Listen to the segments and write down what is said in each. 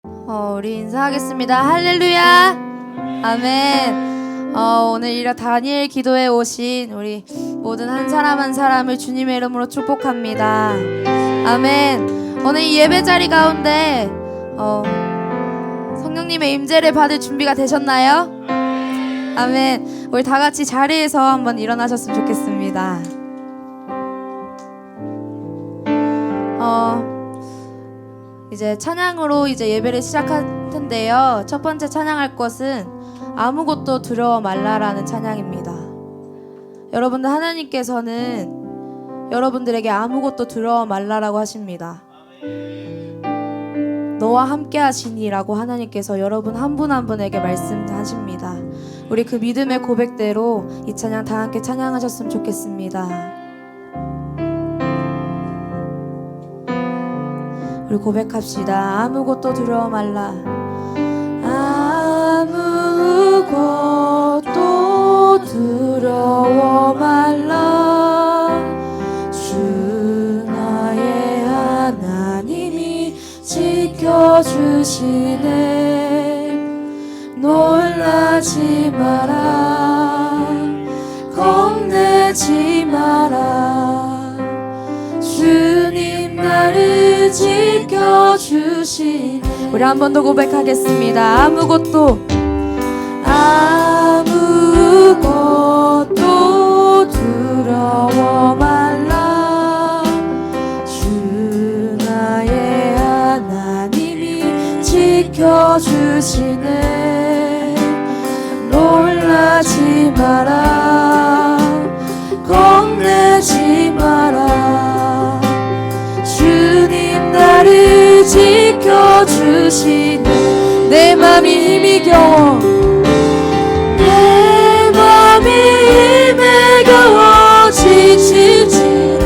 우리 인사하겠습니다. 할렐루야. 아멘. 오늘 이런 다니엘 기도에 오신 우리 모든 한 사람 한 사람을 주님의 이름으로 축복합니다. 아멘. 오늘 이 예배 자리 가운데 성령님의 임재를 받을 준비가 되셨나요? 아멘. 우리 다 같이 자리에서 한번 일어나셨으면 좋겠습니다. 이제 찬양으로 이제 예배를 시작할 텐데요. 첫 번째 찬양할 것은 아무것도 두려워 말라라는 찬양입니다. 여러분들, 하나님께서는 여러분들에게 아무것도 두려워 말라라고 하십니다. 너와 함께 하시니라고 하나님께서 여러분 한 분 한 분에게 말씀하십니다. 우리 그 믿음의 고백대로 이 찬양 다 함께 찬양하셨으면 좋겠습니다. 우리 고백합시다. 아무것도 두려워 말라. 아무것도 두려워 말라. 주 나의 하나님이 지켜주시네. 놀라지 마라. 겁내지 마라. 주님 나를 지켜주시네. 우리 한 번 더 고백하겠습니다. 아무것도 두려워 말라. 주 나의 하나님이 지켜주시네. 놀라지 마라. 겁내지 마라. 주님 나를 지켜주시네. 내 맘이 힘이 겨워, 내 맘이 힘에 겨워 지칠지라도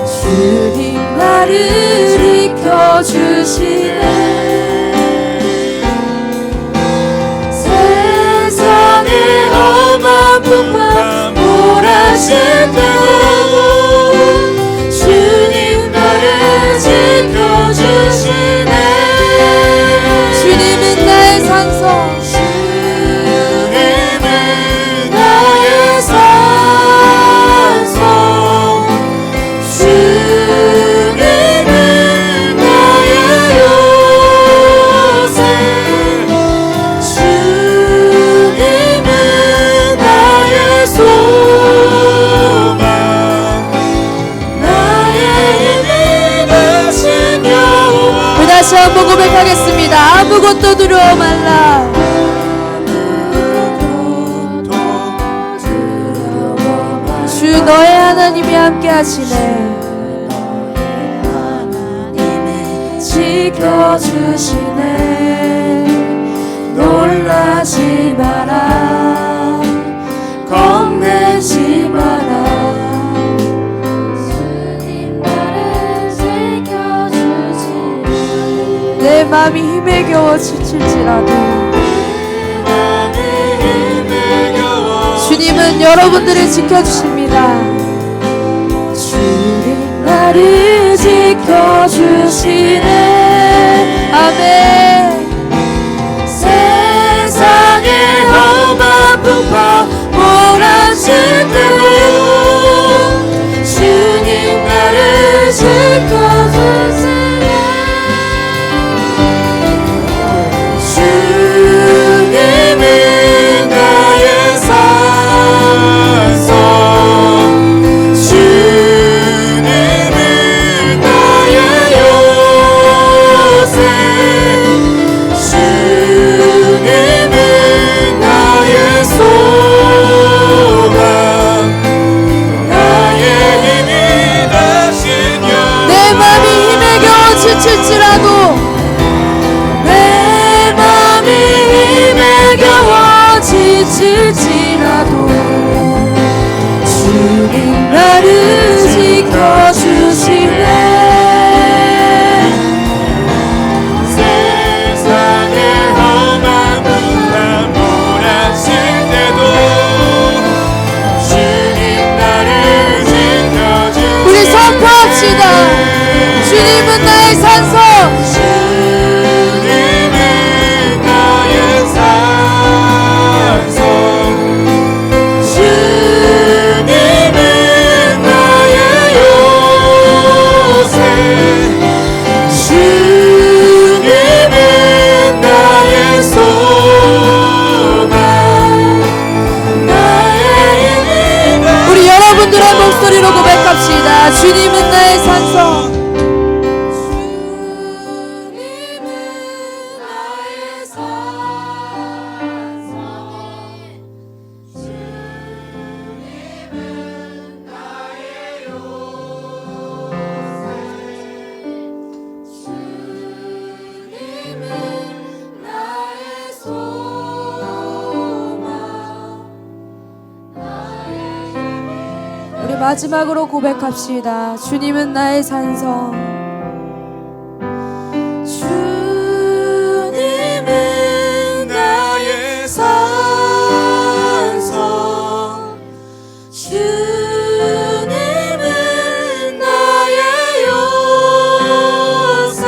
주님 나를 지켜주시네. 세상의 험한 풍파 몰아칠 때도 주님 나를 지켜주시네. 주님은 나의 산소, 주님은 나의 산소, 주님은 나의 요새, 주님은 나의 소망, 우리 다시 한번 고백하겠습니다. 아무것도 두려워 말라. 주 너의 하나님이 함께 하시네. 지켜주시네. 놀라지 마라. 겁내지 마라. 내 맘이 힘에 겨워 지칠지라도 주님은 여러분들을 지켜주십니다. 주님 나를 지켜주시네. 아멘. 세상의 험한 풍파 몰아칠 때도 주님 나를 지켜주시네. 주님은 나의 산소, 주님은 나의 요새, 주님은 나의 소망, 나의 힘이 되신 여. 내 맘이 힘에 겨워 지칠지라도 지칠지라도 주님 나를 지켜주시네. 세상의 험한 풍파 몰아칠 때도 주님 나를 지켜주시네. 우리 선포합시다. 주님은 나의 산소, 마지막으로 고백합시다. 주님은 나의 산성. 주님은 나의 산성. 주님은 나의 요새.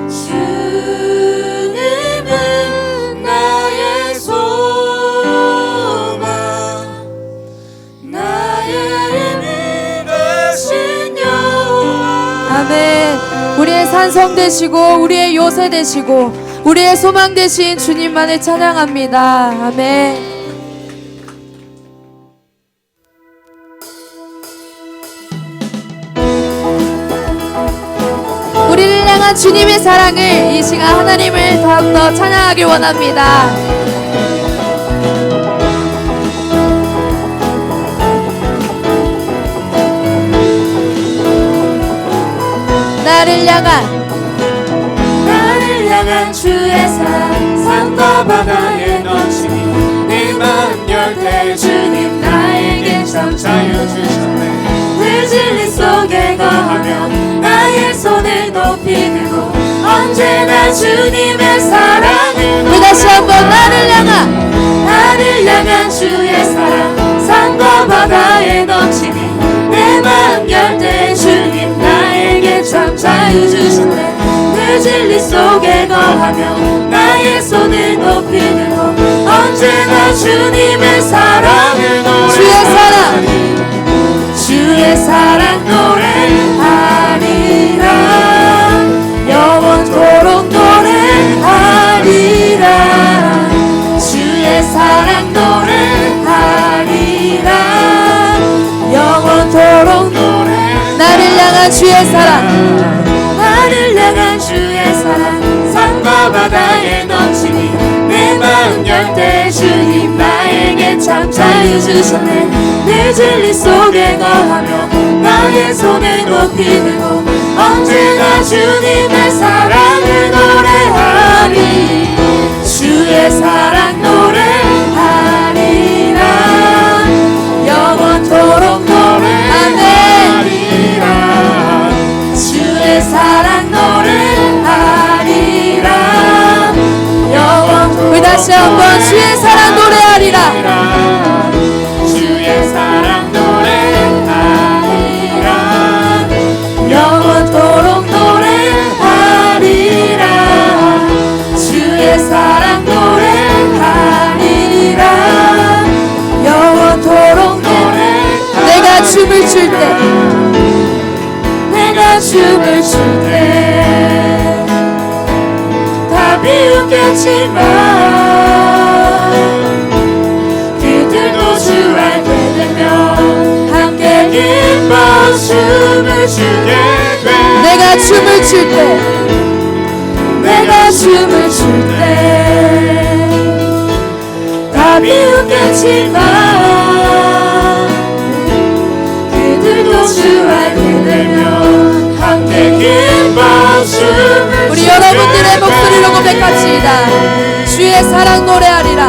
주님은 나의 소망. 아멘. 우리의 산성 되시고 우리의 요새 되시고 우리의 소망 되신 주님만을 찬양합니다. 아멘. 우리를 향한 주님의 사랑을 이 시간 하나님을 더욱더 찬양하길 원합니다. 나를 향한 주의 사랑 산과 바다에 넘치니 내 마음 열 때 주님 나에게 참 자유 주셨네. 늘 진리 속에 거하며 나의 손을 높이 들고 언제나 주님의 사랑을 우리 다시 한번 나를 향한 주의 사랑 산과 바다에 넘치니 내 마음 열 때 주님 나에게 참 자유 주셨네. 늘 진리 속에 거하며 나의 손을 높이 들고 언제나 주님의 사랑을 노래하리. 주의 사랑 노래하리라. 영원토록 노래하리라. 주의 사랑 노래하리라. 영원토록 나를 향한 주의 사랑 나를 향한 주의 사랑 산과 바다에 넘치니 내 마음 열 때 주님 나에게 참 자유 주셨네. 내 진리 속에 거하며 나의 손을 높이 들고 언제나 주님의 사랑을 노래하리. 주의 사랑 노래하리라. 영원토록 노래하리라. 주의 사랑 노래하리라. 우리 다시 한번 주의 사랑 노래하리라. 주의 사랑 노래하리라. 영원토록 노래하리라. 주의 사랑 노래하리라. 영원토록 노래하리라. 내가 춤을 출 때 내가 춤을 출 때 다 비웃겠지만 그들도 주 알게 되면 함께 기뻐 춤을 추게 돼. 내가 춤을 출 때 내가 춤을 출 때 다 비웃겠지만 그들도 주 알게 되면 함께 기뻐 춤을 우리 여러분들의 목소리로 고백합시다. 주의 사랑 노래하리라.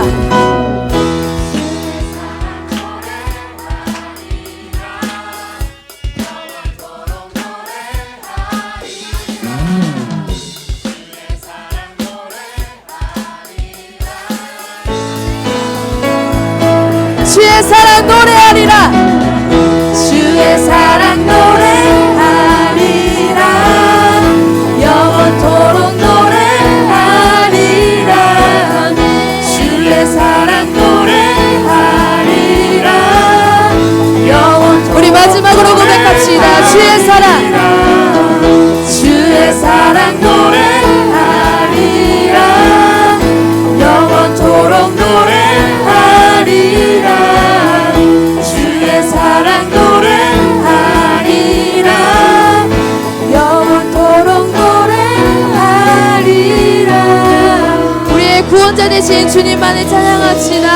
주의 사랑 노래하리라. 주의 사랑 노래하리라. 영원토록 노래하리라. 주의 사랑 노래하리라. 영원토록 우리 마지막으로 고백합시다. 주의 사랑 주의 사랑 노래하리라. 영원토록 노래하리라. 주의 사랑 노래하리라. 영원토록 노래하리라. 우리의 구원자 되신 주님만을 찬양합시다.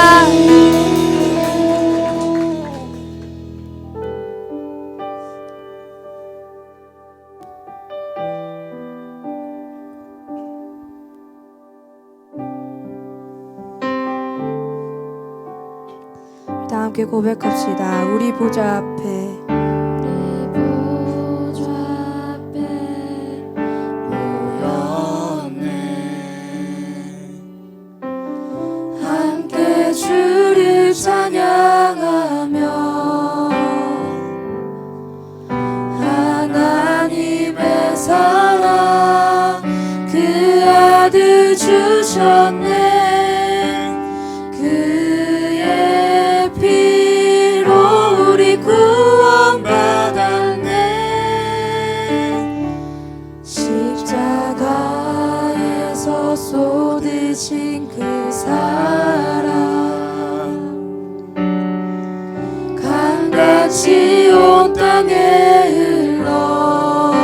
함께 고백합시다. 우리 보좌 앞에 함께 주를 찬양하며 하나님의 사랑 그 아들 주셨네. 그의 피로 우리 구원받았네. 십자가에서 쏟으신 그 사랑 강같이 온 땅에 흘러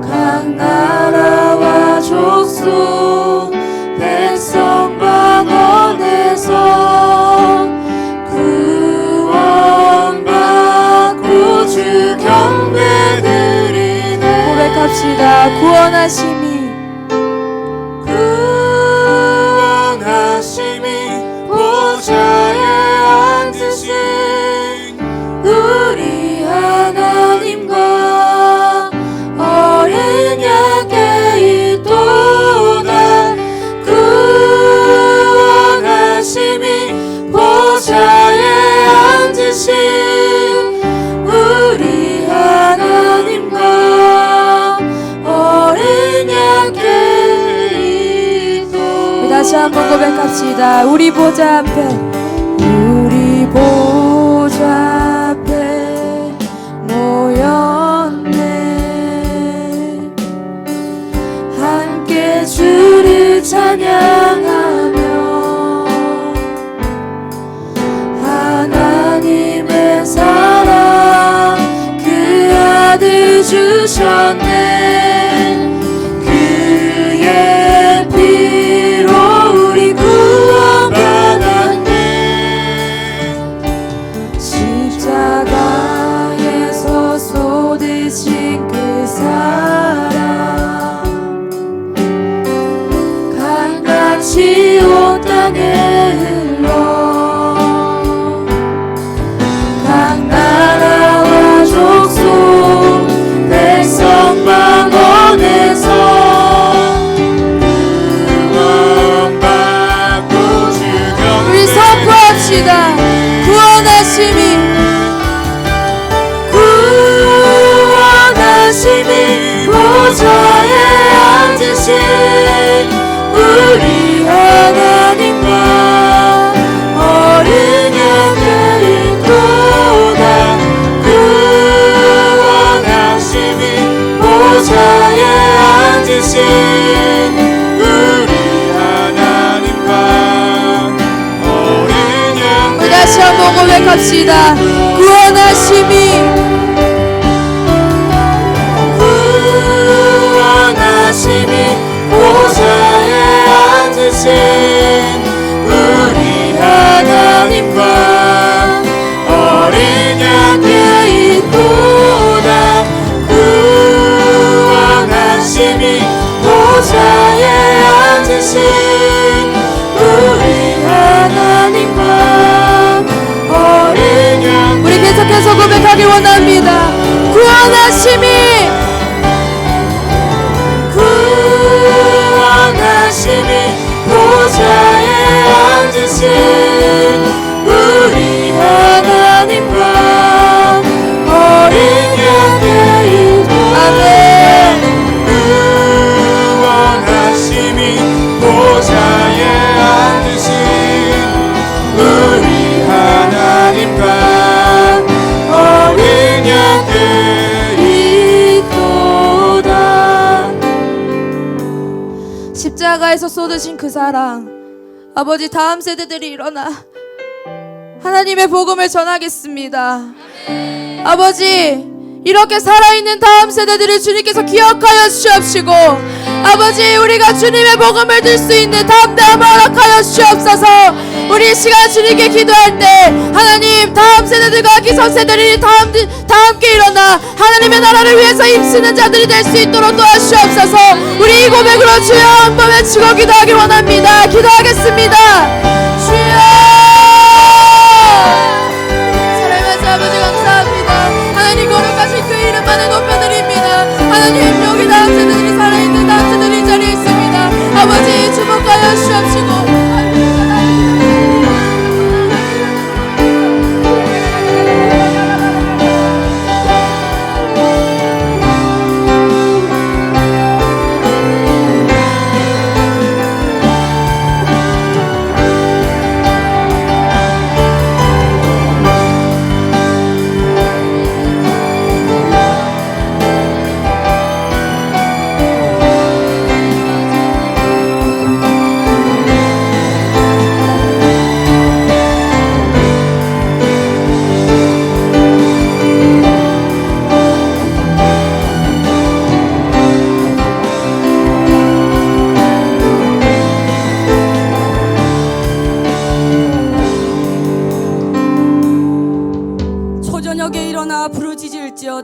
각 나라와 족속 백성 방언에서 구원받고 주 경배드리네. 고백합시다. 구원하심이 보좌에 앉으신 우리 하나님과 어린 양께 있도다. 구원하심이 보좌에 앉으신 우리 하나님과 어린 양께 있도다. 다시 한번 고백합시다. 우리 보좌 앞에 우리 보좌 앞에 모였네. 함께 주를 찬양하며 하나님의 사랑 그 아들 주셨네. 그의 피로 우리 구원받았네. 십자가에서 쏟으신 그 사랑 강같이 온 땅에 흘러 각 나라와 족속 백성 방언에서 우리 선포합시다. 구원하심이 보좌에 앉으신 우리 하나님과 어린 양께 있도다. 구원하심이 보좌에 앉으신 우리 하나님과 어린 양께 다시 한번 고백합시다. 구원하심이 보좌에 앉으신 우리 하나님과 어린 양께 있도다. 구원하심이 보좌에 앉으신 우리 하나님과 어린 양께 우리 계속해서 고백하길 원합니다. 구원하심이 보좌에 앉으신 우리 하나님과 어린 양께 있도다. 구원하심이 보좌에 앉으신 우리 하나님과 어린 양께 있도다. 십자가에서 쏟으신 그 사랑, 아버지, 다음 세대들이 일어나 하나님의 복음을 전하겠습니다. 아버지, 이렇게 살아있는 다음 세대들을 주님께서 기억하여 주시옵시고, 아버지, 우리가 주님의 복음을 들 수 있는 담대함을 허락하여 주시옵소서. 우리 이 시간 주님께 기도할 때 하나님, 다음 세대들과 기성세대들이 다 함께 일어나 하나님의 나라를 위해서 힘쓰는 자들이 될 수 있도록 도와주시옵소서. 우리 이 고백으로 주여 한번 외치고 기도하기 원합니다. 기도하겠습니다. 주여,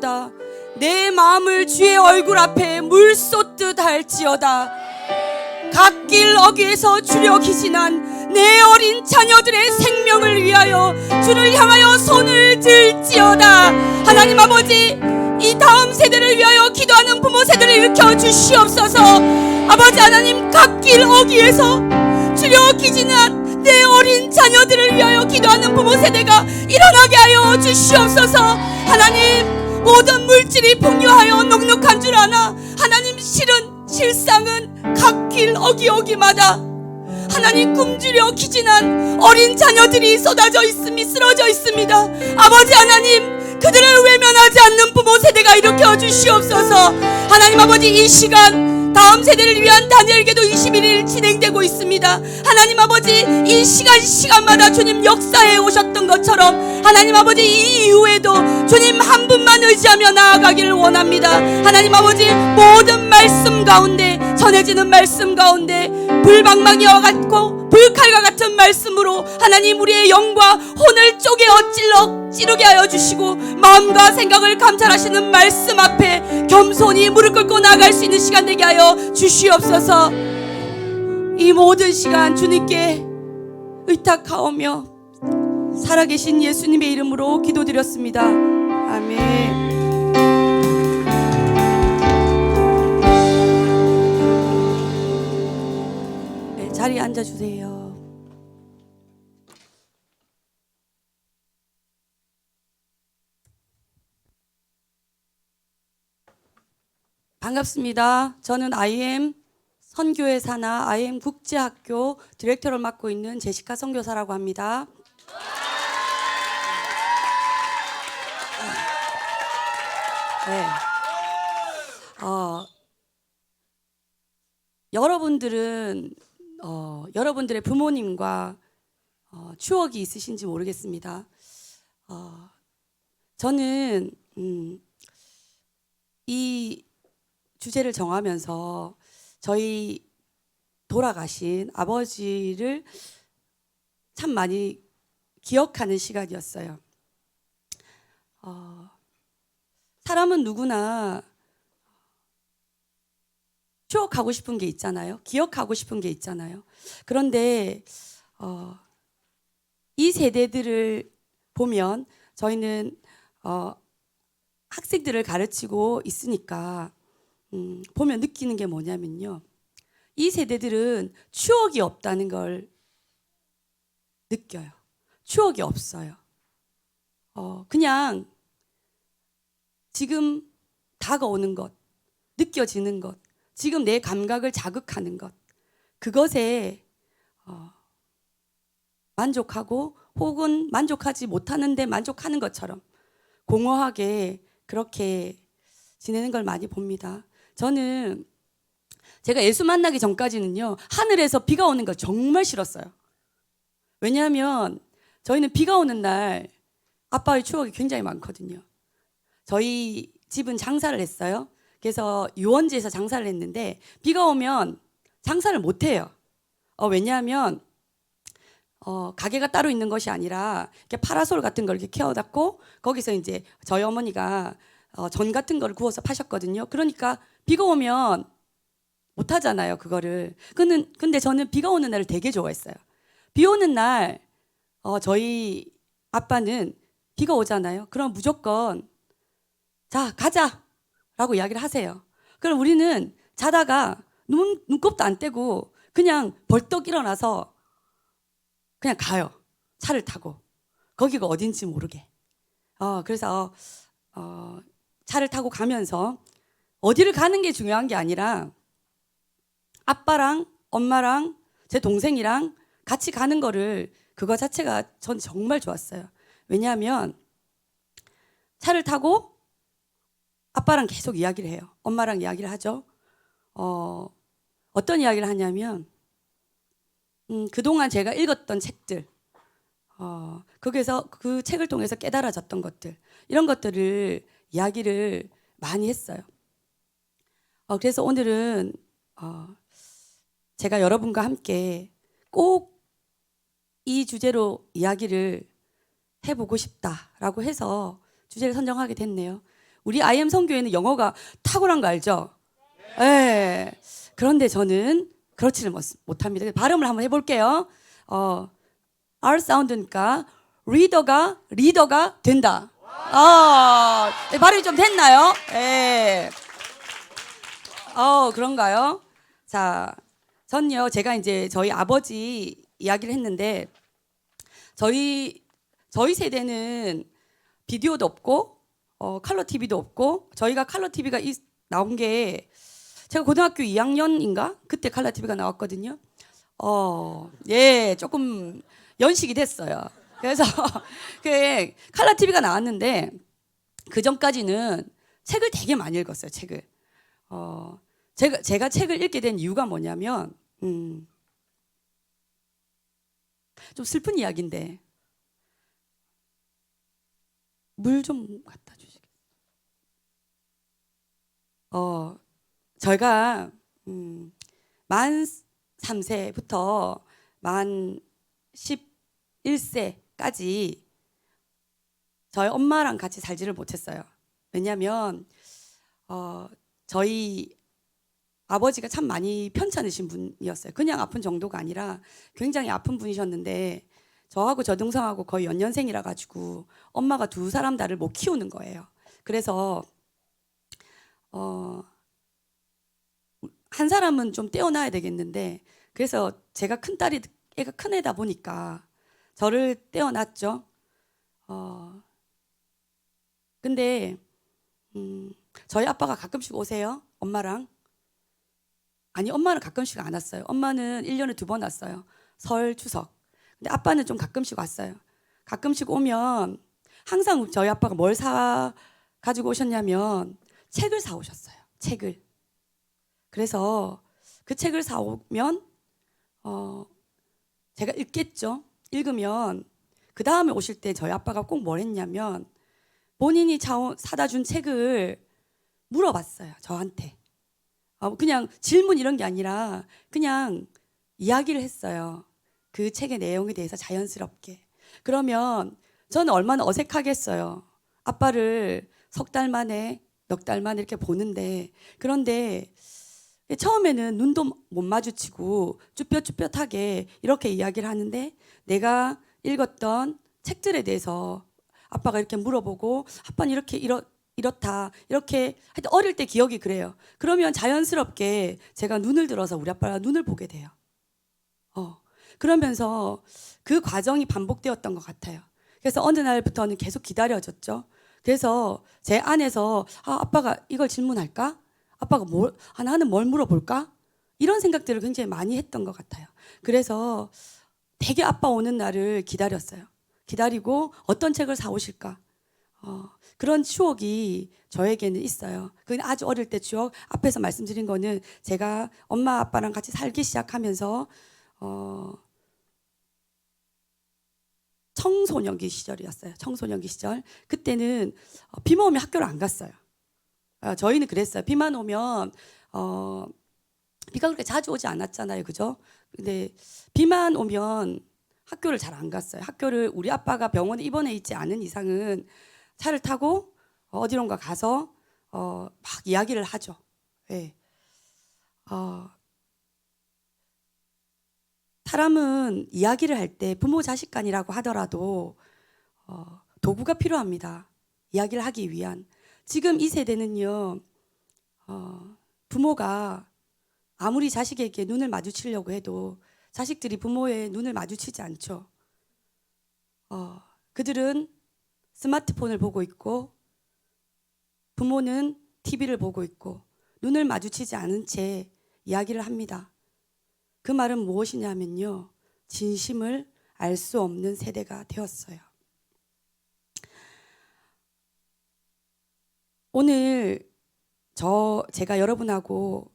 할지어다. 내 마음을 주의 얼굴 앞에 물 쏟듯 할지어다. 갓길 어귀에서 주려 기신한 내 어린 자녀들의 생명을 위하여 주를 향하여 손을 들지어다. 하나님 아버지, 이 다음 세대를 위하여 기도하는 부모 세대를 일으켜 주시옵소서. 아버지 하나님, 갓길 어귀에서 주려 기진한 내 어린 자녀들을 위하여 기도하는 부모 세대가 일어나게 하여 주시옵소서. 하나님, 모든 물질이 풍요하여 넉넉한 줄 아나 하나님, 실상은 갓길 어귀어귀마다 하나님 굶주려 기진한 어린 자녀들이 쏟아져 있음이 쓰러져 있습니다. 아버지 하나님, 그들을 외면하지 않는 부모 세대가 일으켜 주시옵소서. 하나님 아버지, 이 시간 다음 세대를 위한 다니엘 기도 21일 진행되고 있습니다. 하나님 아버지, 이 시간마다 주님 역사해 오셨던 것처럼 하나님 아버지, 이 이후에도 주님 한 분만 의지하며 나아가기를 원합니다. 하나님 아버지, 모든 말씀 가운데, 전해지는 말씀 가운데 불방망이와 같고 불칼과 같은 말씀으로 하나님 우리의 영과 혼을 쪼개어 찌르게 하여 주시고, 마음과 생각을 감찰하시는 말씀 앞에 겸손히 무릎 꿇고 나아갈 수 있는 시간 되게 하여 주시옵소서. 이 모든 시간 주님께 의탁하오며 살아계신 예수님의 이름으로 기도드렸습니다. 아멘. 네, 자리에 앉아주세요. 반갑습니다. 저는 IM 선교회 산하 IM 국제학교 디렉터를 맡고 있는 제시카 선교사라고 합니다. 네. 여러분들은 여러분들의 부모님과 추억이 있으신지 모르겠습니다. 저는 이 주제를 정하면서 저희 돌아가신 아버지를 참 많이 기억하는 시간이었어요. 사람은 누구나 추억하고 싶은 게 있잖아요. 기억하고 싶은 게 있잖아요. 그런데 이 세대들을 보면 저희는 학생들을 가르치고 있으니까 보면 느끼는 게 뭐냐면요, 이 세대들은 추억이 없다는 걸 느껴요. 추억이 없어요. 그냥 지금 다가오는 것, 느껴지는 것, 지금 내 감각을 자극하는 것, 그것에 만족하고 혹은 만족하지 못하는데 만족하는 것처럼 공허하게 그렇게 지내는 걸 많이 봅니다. 저는 제가 예수 만나기 전까지는요, 하늘에서 비가 오는 걸 정말 싫었어요. 왜냐하면 저희는 비가 오는 날 아빠의 추억이 굉장히 많거든요. 저희 집은 장사를 했어요. 그래서 유원지에서 장사를 했는데 비가 오면 장사를 못 해요. 왜냐하면 가게가 따로 있는 것이 아니라 이렇게 파라솔 같은 걸 이렇게 캐어놨고 거기서 이제 저희 어머니가 전 같은 걸 구워서 파셨거든요. 그러니까 비가 오면 못 하잖아요, 그거를. 근데 저는 비가 오는 날을 되게 좋아했어요. 비 오는 날 저희 아빠는 비가 오잖아요. 그럼 무조건 자, 가자라고 이야기를 하세요. 그럼 우리는 자다가 눈곱도 안 떼고 그냥 벌떡 일어나서 그냥 가요. 차를 타고. 거기가 어딘지 모르게. 그래서 차를 타고 가면서 어디를 가는 게 중요한 게 아니라 아빠랑 엄마랑 제 동생이랑 같이 가는 거를, 그거 자체가 전 정말 좋았어요. 왜냐하면 차를 타고 아빠랑 계속 이야기를 해요. 엄마랑 이야기를 하죠. 어떤 이야기를 하냐면 그동안 제가 읽었던 책들, 거기서 그 책을 통해서 깨달아졌던 것들, 이런 것들을 이야기를 많이 했어요. 그래서 오늘은 제가 여러분과 함께 꼭 이 주제로 이야기를 해보고 싶다라고 해서 주제를 선정하게 됐네요. 우리 IM 성교회는 영어가 탁월한 거 알죠? 예. 그런데 저는 그렇지는 못합니다. 발음을 한번 해볼게요. R 사운드니까 리더가 된다. 발음이 좀 됐나요? 예. 그런가요? 자, 전요 제가 이제 저희 아버지 이야기를 했는데 저희 세대는 비디오도 없고 컬러 TV도 없고 저희가 컬러 TV가 나온 게 제가 고등학교 2학년인가 그때 컬러 TV가 나왔거든요. 예, 조금 연식이 됐어요. 그래서 그 컬러 TV가 나왔는데 그 전까지는 책을 되게 많이 읽었어요. 책을. 제가 책을 읽게 된 이유가 뭐냐면 좀 슬픈 이야기인데 물 좀 갖다 주시겠어요? 저희가 만 3세부터 만 11세까지 저희 엄마랑 같이 살지를 못했어요. 왜냐하면 저희 아버지가 참 많이 편찮으신 분이었어요. 그냥 아픈 정도가 아니라 굉장히 아픈 분이셨는데 저하고 저 동생하고 거의 연년생이라 가지고 엄마가 두 사람 다를 못 키우는 거예요. 그래서 한 사람은 좀 떼어놔야 되겠는데 그래서 제가 큰딸이 애가 큰 애다 보니까 저를 떼어놨죠. 근데 저희 아빠가 가끔씩 오세요. 엄마랑. 아니 엄마는 가끔씩 안 왔어요. 엄마는 1년에 2번 왔어요. 설, 추석. 근데 아빠는 좀 가끔씩 왔어요. 가끔씩 오면 항상 저희 아빠가 뭘 사 가지고 오셨냐면 책을 사 오셨어요. 책을. 그래서 그 책을 사 오면 제가 읽겠죠. 읽으면 그 다음에 오실 때 저희 아빠가 꼭 뭘 했냐면 본인이 사다 준 책을 물어봤어요. 저한테. 그냥 질문 이런 게 아니라 그냥 이야기를 했어요. 그 책의 내용에 대해서 자연스럽게. 그러면 저는 얼마나 어색하겠어요. 아빠를 석 달 만에, 넉 달 만에 이렇게 보는데 그런데 처음에는 눈도 못 마주치고 쭈뼛쭈뼛하게 이렇게 이야기를 하는데 내가 읽었던 책들에 대해서 아빠가 이렇게 물어보고 아빠는 이렇게 이렇다 이렇게 하여튼 어릴 때 기억이 그래요. 그러면 자연스럽게 제가 눈을 들어서 우리 아빠가 눈을 보게 돼요. 그러면서 그 과정이 반복되었던 것 같아요. 그래서 어느 날부터는 계속 기다려졌죠. 그래서 제 안에서 아빠가 이걸 질문할까? 아빠가 나는 뭘 물어볼까? 이런 생각들을 굉장히 많이 했던 것 같아요. 그래서 되게 아빠 오는 날을 기다렸어요. 기다리고 어떤 책을 사오실까? 그런 추억이 저에게는 있어요. 그건 아주 어릴 때 추억. 앞에서 말씀드린 거는 제가 엄마 아빠랑 같이 살기 시작하면서 청소년기 시절이었어요. 청소년기 시절. 그때는 비만 오면 학교를 안 갔어요. 저희는 그랬어요. 비만 오면 비가 그렇게 자주 오지 않았잖아요. 그죠? 근데 비만 오면 학교를 잘 안 갔어요. 학교를 우리 아빠가 병원에 입원해 있지 않은 이상은 차를 타고 어디론가 가서 막 이야기를 하죠. 네. 사람은 이야기를 할 때 부모 자식 간이라고 하더라도 도구가 필요합니다. 이야기를 하기 위한. 지금 이 세대는요. 부모가 아무리 자식에게 눈을 마주치려고 해도 자식들이 부모의 눈을 마주치지 않죠. 그들은 스마트폰을 보고 있고 부모는 TV를 보고 있고 눈을 마주치지 않은 채 이야기를 합니다. 그 말은 무엇이냐면요. 진심을 알 수 없는 세대가 되었어요. 오늘 제가 여러분하고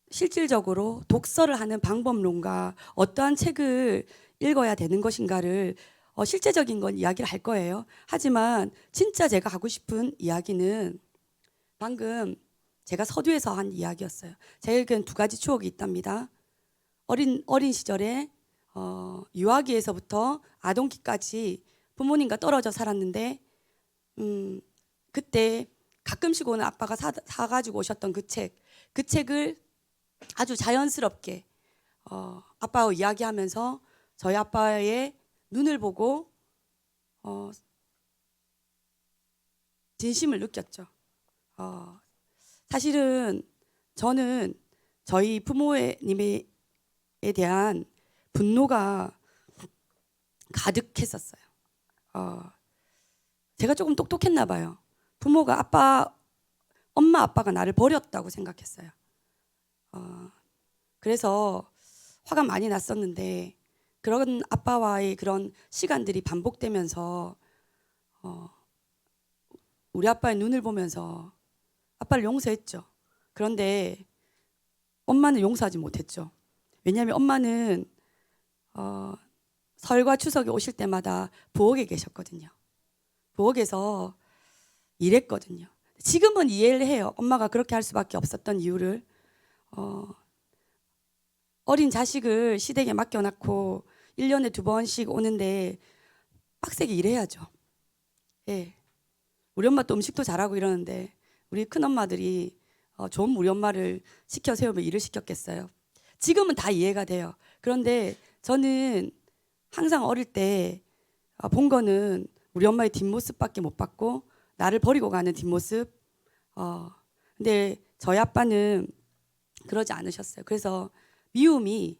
실질적으로 독서를 하는 방법론과 어떠한 책을 읽어야 되는 것인가를 실제적인 건 이야기를 할 거예요. 하지만 진짜 제가 하고 싶은 이야기는 방금 제가 서두에서 한 이야기였어요. 제게는 2가지 추억이 있답니다. 어린 시절에 유아기에서부터 아동기까지 부모님과 떨어져 살았는데 그때 가끔씩 오는 아빠가 사가지고 오셨던 그 책을 아주 자연스럽게 아빠하고 이야기하면서 저희 아빠의 눈을 보고 진심을 느꼈죠. 사실은 저는 저희 부모님에 대한 분노가 가득했었어요. 제가 조금 똑똑했나 봐요. 부모가 엄마 아빠가 나를 버렸다고 생각했어요. 그래서 화가 많이 났었는데 그런 아빠와의 그런 시간들이 반복되면서 우리 아빠의 눈을 보면서 아빠를 용서했죠. 그런데 엄마는 용서하지 못했죠. 왜냐하면 엄마는 설과 추석에 오실 때마다 부엌에 계셨거든요. 부엌에서 일했거든요. 지금은 이해를 해요. 엄마가 그렇게 할 수밖에 없었던 이유를. 어린 자식을 시댁에 맡겨놓고 1년에 2번씩 오는데 빡세게 일해야죠. 예. 우리 엄마 또 음식도 잘하고 이러는데 우리 큰엄마들이 좋은 우리 엄마를 시켜 세우며 일을 시켰겠어요. 지금은 다 이해가 돼요. 그런데 저는 항상 어릴 때 본 거는 우리 엄마의 뒷모습밖에 못 봤고 나를 버리고 가는 뒷모습. 근데 저희 아빠는 그러지 않으셨어요. 그래서 미움의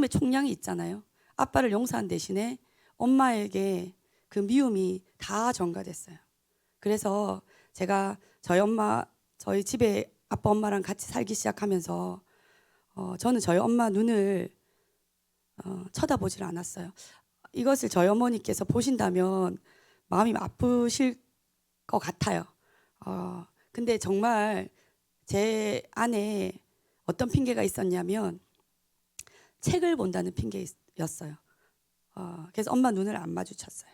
총량이 있잖아요. 아빠를 용서한 대신에 엄마에게 그 미움이 다 전가됐어요. 그래서 제가 저희 집에 아빠 엄마랑 같이 살기 시작하면서 저는 저희 엄마 눈을 쳐다보질 않았어요. 이것을 저희 어머니께서 보신다면 마음이 아프실 것 같아요. 근데 정말 제 안에 어떤 핑계가 있었냐면 책을 본다는 핑계였어요. 그래서 엄마 눈을 안 마주쳤어요.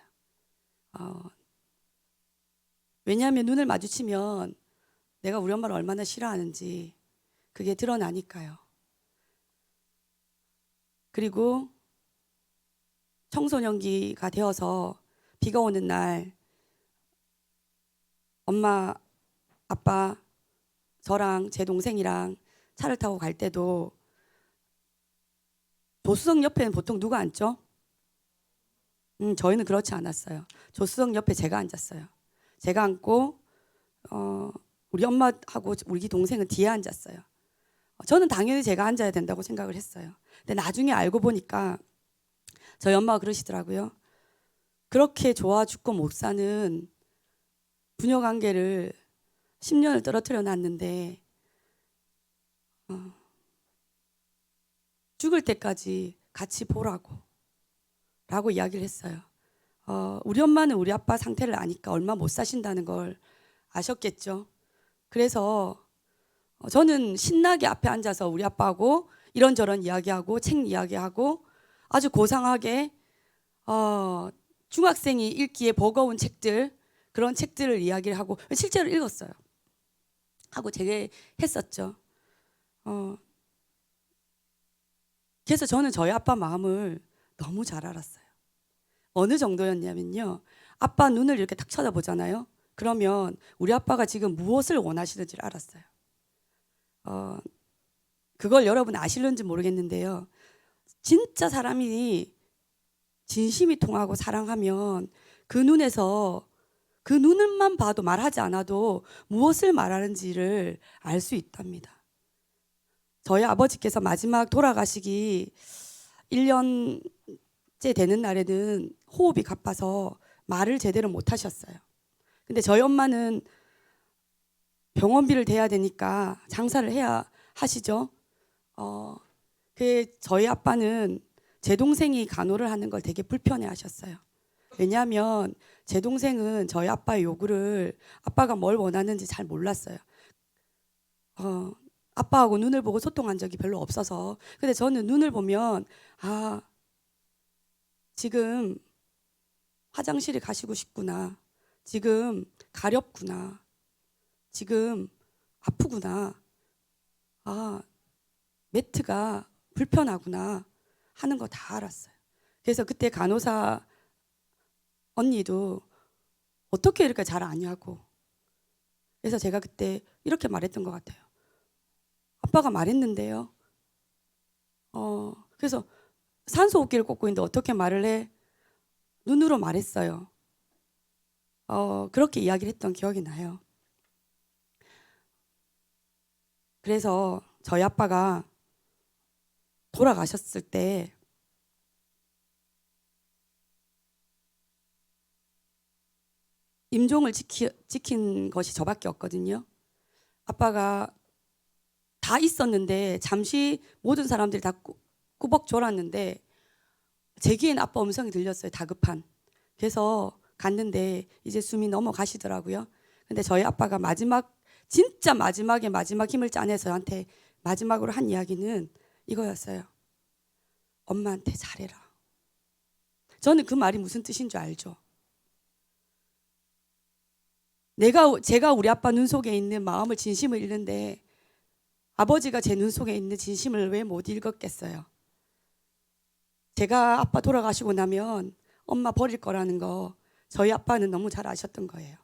왜냐하면 눈을 마주치면 내가 우리 엄마를 얼마나 싫어하는지 그게 드러나니까요. 그리고 청소년기가 되어서 비가 오는 날 엄마, 아빠, 저랑 제 동생이랑 차를 타고 갈 때도 조수석 옆에는 보통 누가 앉죠? 저희는 그렇지 않았어요. 조수석 옆에 제가 앉았어요. 제가 앉고 우리 엄마하고 우리 동생은 뒤에 앉았어요. 저는 당연히 제가 앉아야 된다고 생각을 했어요. 근데 나중에 알고 보니까 저희 엄마가 그러시더라고요. 그렇게 좋아 죽고 못 사는 부녀 관계를 10년을 떨어뜨려 놨는데 죽을 때까지 같이 보라고 라고 이야기를 했어요. 우리 엄마는 우리 아빠 상태를 아니까 얼마 못 사신다는 걸 아셨겠죠. 그래서 저는 신나게 앞에 앉아서 우리 아빠하고 이런저런 이야기하고 책 이야기하고 아주 고상하게 중학생이 읽기에 버거운 책들, 그런 책들을 이야기를 하고 실제로 읽었어요. 하고 되게 했었죠. 그래서 저는 저희 아빠 마음을 너무 잘 알았어요. 어느 정도였냐면요. 아빠 눈을 이렇게 딱 쳐다보잖아요. 그러면 우리 아빠가 지금 무엇을 원하시는지를 알았어요. 그걸 여러분 아실는지 모르겠는데요. 진짜 사람이 진심이 통하고 사랑하면 그 눈에서 그 눈만 봐도 말하지 않아도 무엇을 말하는지를 알 수 있답니다. 저희 아버지께서 마지막 돌아가시기 1년째 되는 날에는 호흡이 가빠서 말을 제대로 못 하셨어요. 근데 저희 엄마는 병원비를 대야 되니까 장사를 해야 하시죠. 저희 아빠는 제 동생이 간호를 하는 걸 되게 불편해 하셨어요. 왜냐하면 제 동생은 저희 아빠의 요구를 아빠가 뭘 원하는지 잘 몰랐어요. 아빠하고 눈을 보고 소통한 적이 별로 없어서. 근데 저는 눈을 보면 지금 화장실에 가시고 싶구나. 지금 가렵구나. 지금 아프구나. 매트가 불편하구나 하는 거 다 알았어요. 그래서 그때 간호사 언니도 어떻게 이렇게 잘 아냐고. 그래서 제가 그때 이렇게 말했던 것 같아요. 아빠가 말했는데요. 그래서 산소호흡기를 꽂고 있는데 어떻게 말을 해? 눈으로 말했어요. 그렇게 이야기를 했던 기억이 나요. 그래서 저희 아빠가 돌아가셨을 때 임종을 지킨 것이 저밖에 없거든요. 아빠가 다 있었는데 잠시 모든 사람들이 다 꾸벅 졸았는데 제기엔 아빠 음성이 들렸어요. 다급한. 그래서 갔는데 이제 숨이 넘어가시더라고요. 근데 저희 아빠가 진짜 마지막 힘을 짜내서 저한테 마지막으로 한 이야기는 이거였어요. 엄마한테 잘해라. 저는 그 말이 무슨 뜻인 줄 알죠. 제가 우리 아빠 눈 속에 있는 마음을 진심을 읽는데 아버지가 제 눈 속에 있는 진심을 왜 못 읽었겠어요. 제가 아빠 돌아가시고 나면 엄마 버릴 거라는 거 저희 아빠는 너무 잘 아셨던 거예요.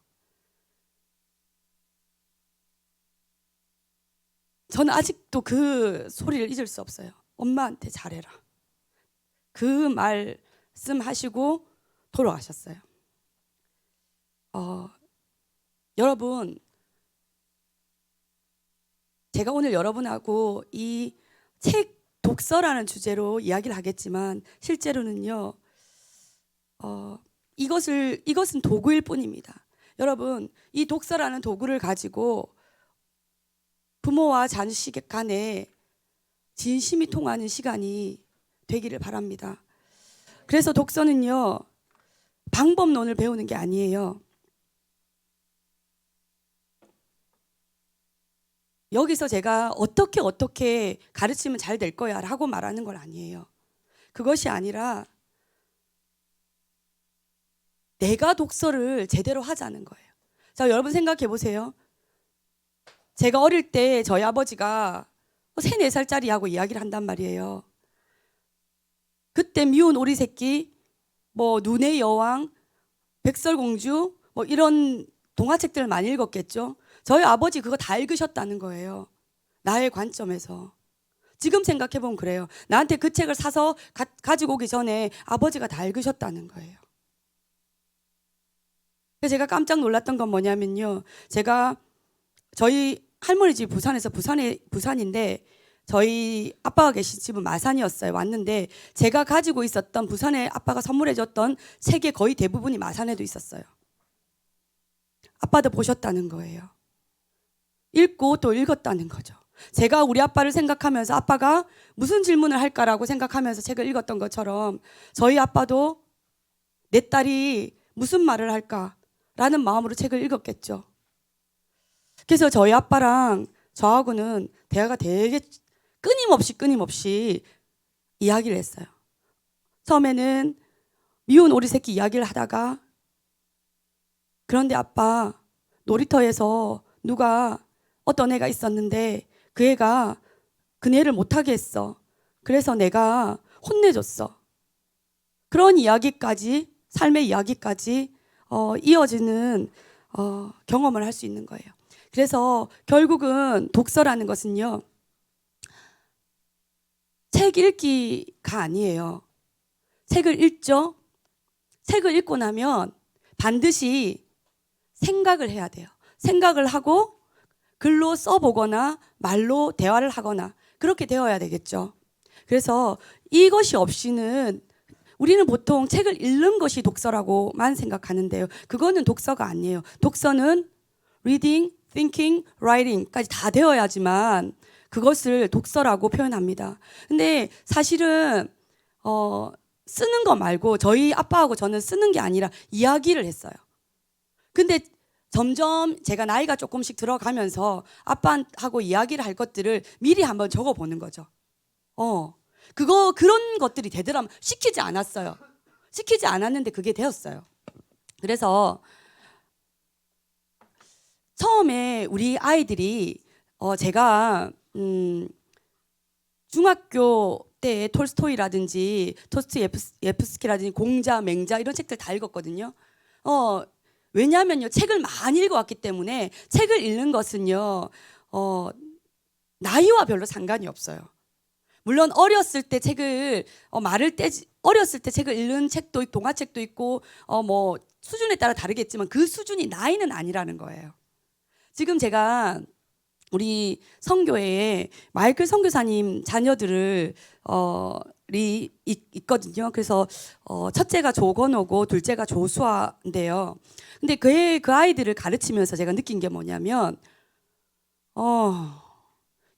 저는 아직도 그 소리를 잊을 수 없어요. 엄마한테 잘해라. 그 말씀하시고 돌아가셨어요. 여러분, 제가 오늘 여러분하고 이 책 독서라는 주제로 이야기를 하겠지만 실제로는요, 이것은 도구일 뿐입니다. 여러분, 이 독서라는 도구를 가지고 부모와 자식 간에 진심이 통하는 시간이 되기를 바랍니다. 그래서 독서는요, 방법론을 배우는 게 아니에요. 여기서 제가 어떻게 가르치면 잘 될 거야 라고 말하는 건 아니에요. 그것이 아니라 내가 독서를 제대로 하자는 거예요. 자, 여러분 생각해 보세요. 제가 어릴 때 저희 아버지가 3, 4살짜리하고 이야기를 한단 말이에요. 그때 미운 오리 새끼, 눈의 여왕, 백설공주 이런 동화책들을 많이 읽었겠죠. 저희 아버지 그거 다 읽으셨다는 거예요. 나의 관점에서. 지금 생각해보면 그래요. 나한테 그 책을 사서 가지고 오기 전에 아버지가 다 읽으셨다는 거예요. 그래서 제가 깜짝 놀랐던 건 뭐냐면요. 제가 저희 할머니 집이 부산인데 저희 아빠가 계신 집은 마산이었어요. 왔는데 제가 가지고 있었던 부산에 아빠가 선물해줬던 책의 거의 대부분이 마산에도 있었어요. 아빠도 보셨다는 거예요. 읽고 또 읽었다는 거죠. 제가 우리 아빠를 생각하면서 아빠가 무슨 질문을 할까라고 생각하면서 책을 읽었던 것처럼 저희 아빠도 내 딸이 무슨 말을 할까라는 마음으로 책을 읽었겠죠. 그래서 저희 아빠랑 저하고는 대화가 되게 끊임없이 이야기를 했어요. 처음에는 미운 오리 새끼 이야기를 하다가 그런데 아빠 놀이터에서 어떤 애가 있었는데 그 애가 그네를 못하게 했어. 그래서 내가 혼내줬어. 그런 이야기까지 삶의 이야기까지 이어지는 경험을 할 수 있는 거예요. 그래서 결국은 독서라는 것은요. 책 읽기가 아니에요. 책을 읽죠. 책을 읽고 나면 반드시 생각을 해야 돼요. 생각을 하고 글로 써보거나 말로 대화를 하거나 그렇게 되어야 되겠죠. 그래서 이것이 없이는 우리는 보통 책을 읽는 것이 독서라고만 생각하는데요. 그거는 독서가 아니에요. 독서는 reading, thinking, writing까지 다 되어야지만 그것을 독서라고 표현합니다. 근데 사실은 쓰는 거 말고 저희 아빠하고 저는 쓰는 게 아니라 이야기를 했어요. 근데 점점 제가 나이가 조금씩 들어가면서 아빠하고 이야기를 할 것들을 미리 한번 적어보는 거죠. 그런 것들이 되더라면 시키지 않았어요. 시키지 않았는데 그게 되었어요. 그래서 처음에 우리 아이들이 제가 중학교 때 톨스토이라든지 토스토예프스키라든지 공자, 맹자 이런 책들 다 읽었거든요. 왜냐하면요, 책을 많이 읽어왔기 때문에 책을 읽는 것은요, 나이와 별로 상관이 없어요. 물론 어렸을 때 책을 어렸을 때 책을 읽는 책도 있고 동화책도 있고 뭐 수준에 따라 다르겠지만 그 수준이 나이는 아니라는 거예요. 지금 제가 우리 성교회에 마이클 선교사님 자녀들을 있거든요. 그래서 첫째가 조건호고 둘째가 조수아인데요. 근데 그 아이들을 가르치면서 제가 느낀 게 뭐냐면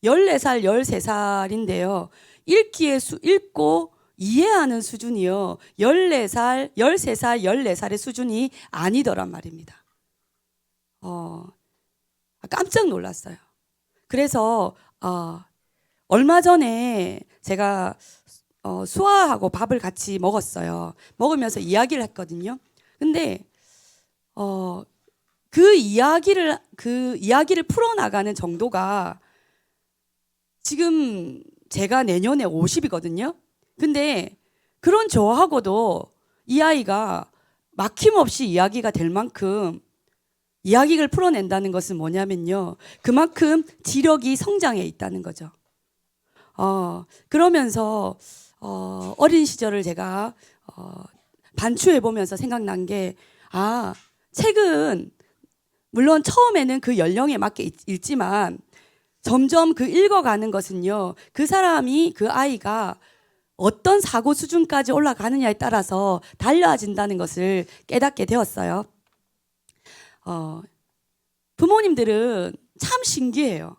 14살, 13살인데요. 읽고 이해하는 수준이요. 14살, 13살, 14살의 수준이 아니더란 말입니다. 깜짝 놀랐어요. 그래서 얼마 전에 제가 수아하고 밥을 같이 먹었어요. 먹으면서 이야기를 했거든요. 근데 그 이야기를 풀어나가는 정도가 지금 제가 내년에 50이거든요. 근데 그런 저하고도 이 아이가 막힘없이 이야기가 될 만큼 이야기를 풀어낸다는 것은 뭐냐면요. 그만큼 지력이 성장해 있다는 거죠. 그러면서 어린 시절을 제가 반추해 보면서 생각난 게 책은 물론 처음에는 그 연령에 맞게 읽지만 점점 그 읽어가는 것은요. 그 아이가 어떤 사고 수준까지 올라가느냐에 따라서 달라진다는 것을 깨닫게 되었어요. 부모님들은 참 신기해요.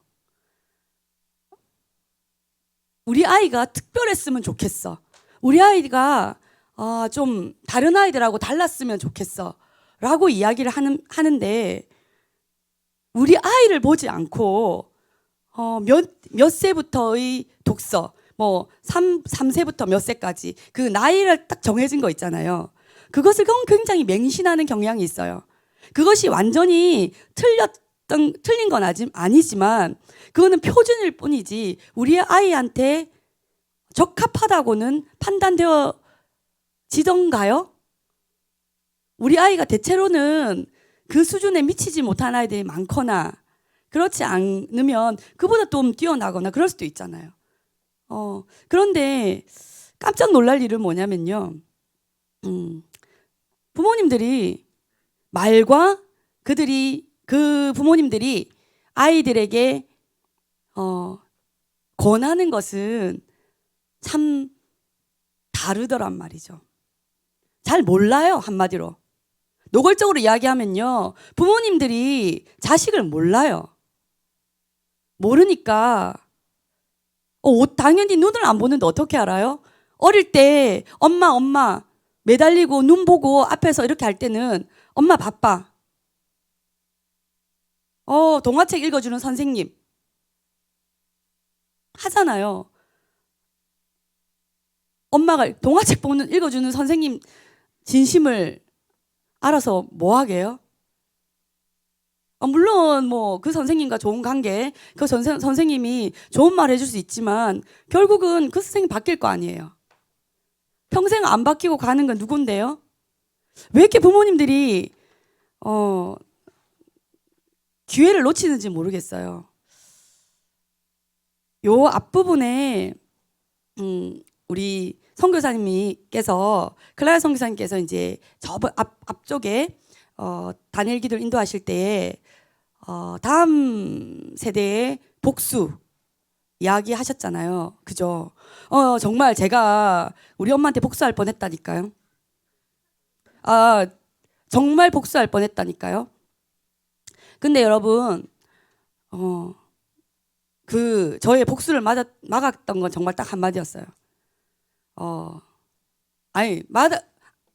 우리 아이가 특별했으면 좋겠어. 우리 아이가 좀 다른 아이들하고 달랐으면 좋겠어. 라고 이야기를 하는데 우리 아이를 보지 않고 몇 세부터의 독서, 뭐 3세부터 몇 세까지 그 나이를 딱 정해진 거 있잖아요. 그것을 굉장히 맹신하는 경향이 있어요. 그것이 완전히 틀린 건 아니지만 그거는 표준일 뿐이지 우리 아이한테 적합하다고는 판단되어지던가요? 우리 아이가 대체로는 그 수준에 미치지 못한 아이들이 많거나 그렇지 않으면 그보다 좀 뛰어나거나 그럴 수도 있잖아요. 그런데 깜짝 놀랄 일은 뭐냐면요. 부모님들이 말과 그 부모님들이 아이들에게 권하는 것은 참 다르더란 말이죠. 잘 몰라요, 한마디로. 노골적으로 이야기하면요. 부모님들이 자식을 몰라요. 모르니까 당연히 눈을 안 보는데 어떻게 알아요? 어릴 때 엄마 매달리고 눈 보고 앞에서 이렇게 할 때는 엄마 바빠. 동화책 읽어주는 선생님 하잖아요. 엄마가 동화책 읽어주는 선생님 진심을 알아서 뭐 하게요? 물론 뭐 그 선생님과 좋은 관계, 그 선생님이 좋은 말 해줄 수 있지만 결국은 그 선생님 바뀔 거 아니에요. 평생 안 바뀌고 가는 건 누군데요? 왜 이렇게 부모님들이 기회를 놓치는지 모르겠어요. 요 앞부분에 우리 선교사님께서 클라라 선교사님께서 이제 저 앞쪽에 다니엘 기도를 인도하실 때에 다음 세대의 복수 이야기하셨잖아요. 그죠? 정말 제가 우리 엄마한테 복수할 뻔했다니까요. 정말 복수할 뻔했다니까요. 근데 여러분, 저의 복수를 막았던 건 정말 딱 한마디였어요.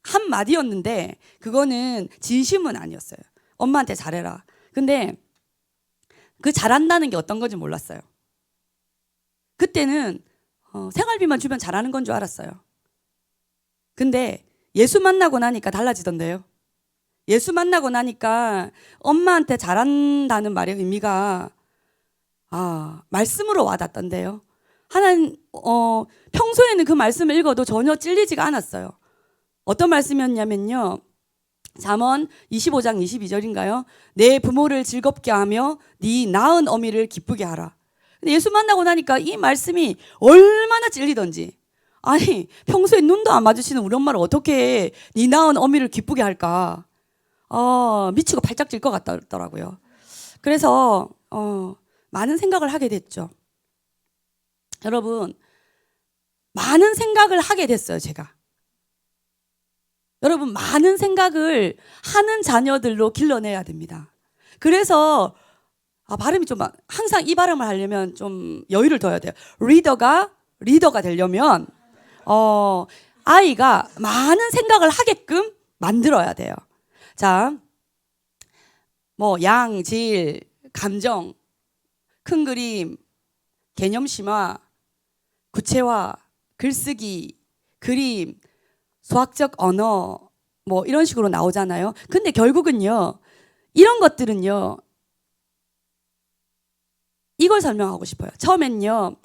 한마디였는데 그거는 진심은 아니었어요. 엄마한테 잘해라. 근데 그 잘한다는 게 어떤 건지 몰랐어요. 그때는 생활비만 주면 잘하는 건 줄 알았어요. 근데 예수 만나고 나니까 달라지던데요. 예수 만나고 나니까 엄마한테 잘한다는 말의 의미가 말씀으로 와닿던데요. 하나님 평소에는 그 말씀을 읽어도 전혀 찔리지가 않았어요. 어떤 말씀이었냐면요. 잠언 25장 22절인가요? 내 부모를 즐겁게 하며 네 낳은 어미를 기쁘게 하라. 근데 예수 만나고 나니까 이 말씀이 얼마나 찔리던지. 아니 평소에 눈도 안 마주치는 우리 엄마를 어떻게 네 낳은 어미를 기쁘게 할까? 미치고 발작 뛸 것 같더라고요. 그래서 많은 생각을 하게 됐죠. 여러분 많은 생각을 하게 됐어요. 제가. 여러분 많은 생각을 하는 자녀들로 길러내야 됩니다. 그래서 발음이 좀 항상 이 발음을 하려면 좀 여유를 둬야 돼요. 리더가 되려면 아이가 많은 생각을 하게끔 만들어야 돼요. 자, 뭐 양, 질, 감정, 큰 그림, 개념 심화, 구체화, 글쓰기, 그림, 수학적 언어 뭐 이런 식으로 나오잖아요. 근데 결국은요. 이런 것들은요. 이걸 설명하고 싶어요. 처음엔요.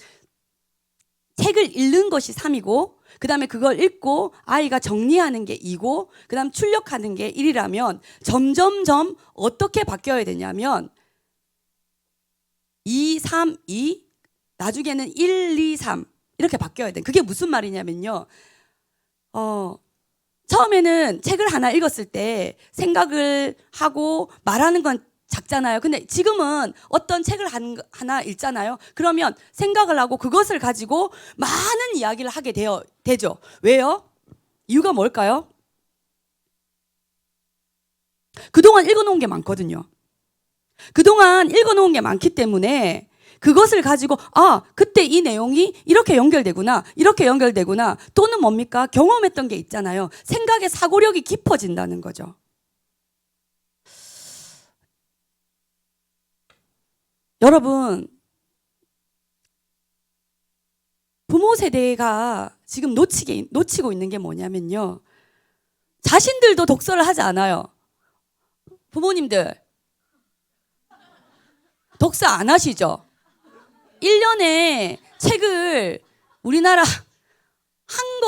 책을 읽는 것이 3이고 그다음에 그걸 읽고 아이가 정리하는 게 2고 그다음 출력하는 게 1이라면 점점점 어떻게 바뀌어야 되냐면 2, 3, 2 나중에는 1, 2, 3 이렇게 바뀌어야 돼. 그게 무슨 말이냐면요. 처음에는 책을 하나 읽었을 때 생각을 하고 말하는 건 작잖아요. 근데 지금은 어떤 책을 하나 읽잖아요. 그러면 생각을 하고 그것을 가지고 많은 이야기를 하게 되죠. 왜요? 이유가 뭘까요? 그동안 읽어놓은 게 많거든요. 그동안 읽어놓은 게 많기 때문에 그것을 가지고 그때 이 내용이 이렇게 연결되구나 이렇게 연결되구나 또는 뭡니까? 경험했던 게 있잖아요. 생각의 사고력이 깊어진다는 거죠. 여러분 부모 세대가 지금 놓치고 있는 게 뭐냐면요. 자신들도 독서를 하지 않아요. 부모님들 독서 안 하시죠? 1년에 책을 우리나라 한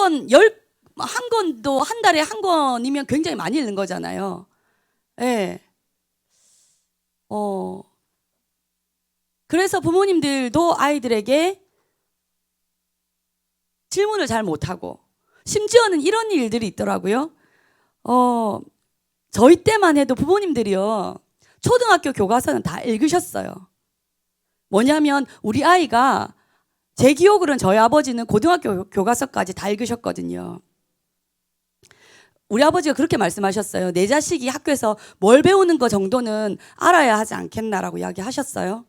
권도 한 달에 한 권이면 굉장히 많이 읽는 거잖아요. 예. 그래서 부모님들도 아이들에게 질문을 잘 못하고 심지어는 이런 일들이 있더라고요. 저희 때만 해도 부모님들이요. 초등학교 교과서는 다 읽으셨어요. 뭐냐면 우리 아이가 제 기억으로는 저희 아버지는 고등학교 교과서까지 다 읽으셨거든요. 우리 아버지가 그렇게 말씀하셨어요. 내 자식이 학교에서 뭘 배우는 거 정도는 알아야 하지 않겠나라고 이야기하셨어요.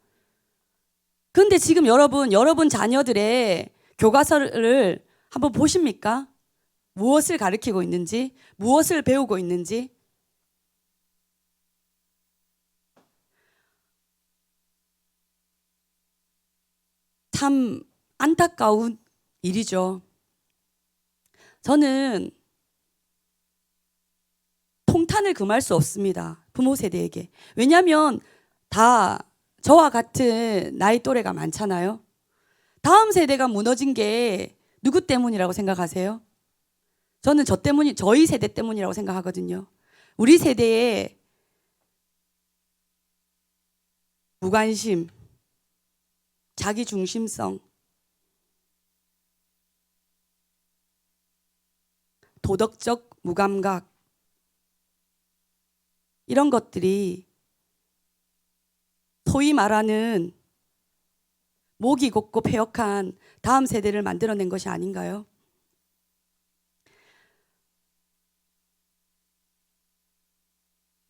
근데 지금 여러분 자녀들의 교과서를 한번 보십니까? 무엇을 가르치고 있는지, 무엇을 배우고 있는지. 참 안타까운 일이죠. 저는 통탄을 금할 수 없습니다. 부모 세대에게. 왜냐하면 다 저와 같은 나이 또래가 많잖아요. 다음 세대가 무너진 게 누구 때문이라고 생각하세요? 저는 저희 세대 때문이라고 생각하거든요. 우리 세대의 무관심, 자기중심성, 도덕적 무감각 이런 것들이 소위 말하는 목이 곱고 폐역한 다음 세대를 만들어낸 것이 아닌가요?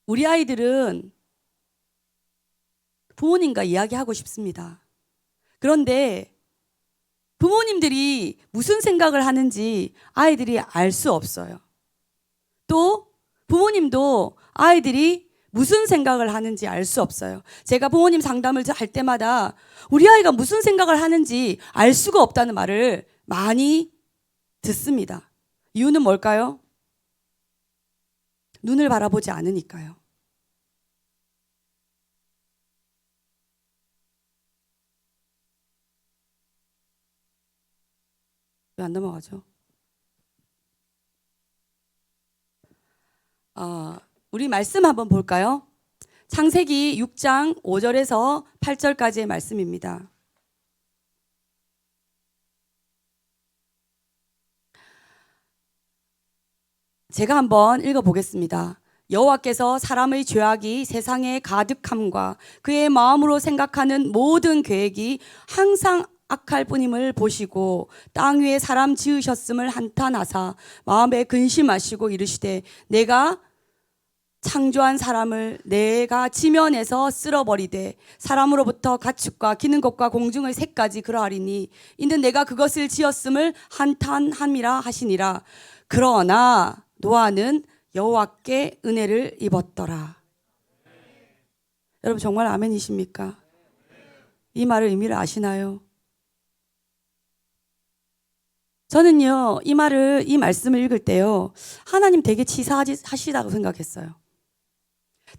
우리 아이들은 부모님과 이야기하고 싶습니다. 그런데 부모님들이 무슨 생각을 하는지 아이들이 알 수 없어요. 또 부모님도 아이들이 무슨 생각을 하는지 알 수 없어요. 제가 부모님 상담을 할 때마다 우리 아이가 무슨 생각을 하는지 알 수가 없다는 말을 많이 듣습니다. 이유는 뭘까요? 눈을 바라보지 않으니까요. 왜 안 넘어가죠? 우리 말씀 한번 볼까요? 창세기 6장 5절에서 8절까지의 말씀입니다. 제가 한번 읽어보겠습니다. 여호와께서 사람의 죄악이 세상에 가득함과 그의 마음으로 생각하는 모든 계획이 항상 악할 뿐임을 보시고 땅 위에 사람 지으셨음을 한탄하사 마음에 근심하시고 이르시되 내가 창조한 사람을 내가 지면에서 쓸어버리되 사람으로부터 가축과 기는 것과 공중의 새까지 그러하리니 이는 내가 그것을 지었음을 한탄함이라 하시니라. 그러나 노아는 여호와께 은혜를 입었더라. 여러분 정말 아멘이십니까? 이 말의 의미를 아시나요? 저는요 이 말씀을 읽을 때요 하나님 되게 치사하시다고 생각했어요.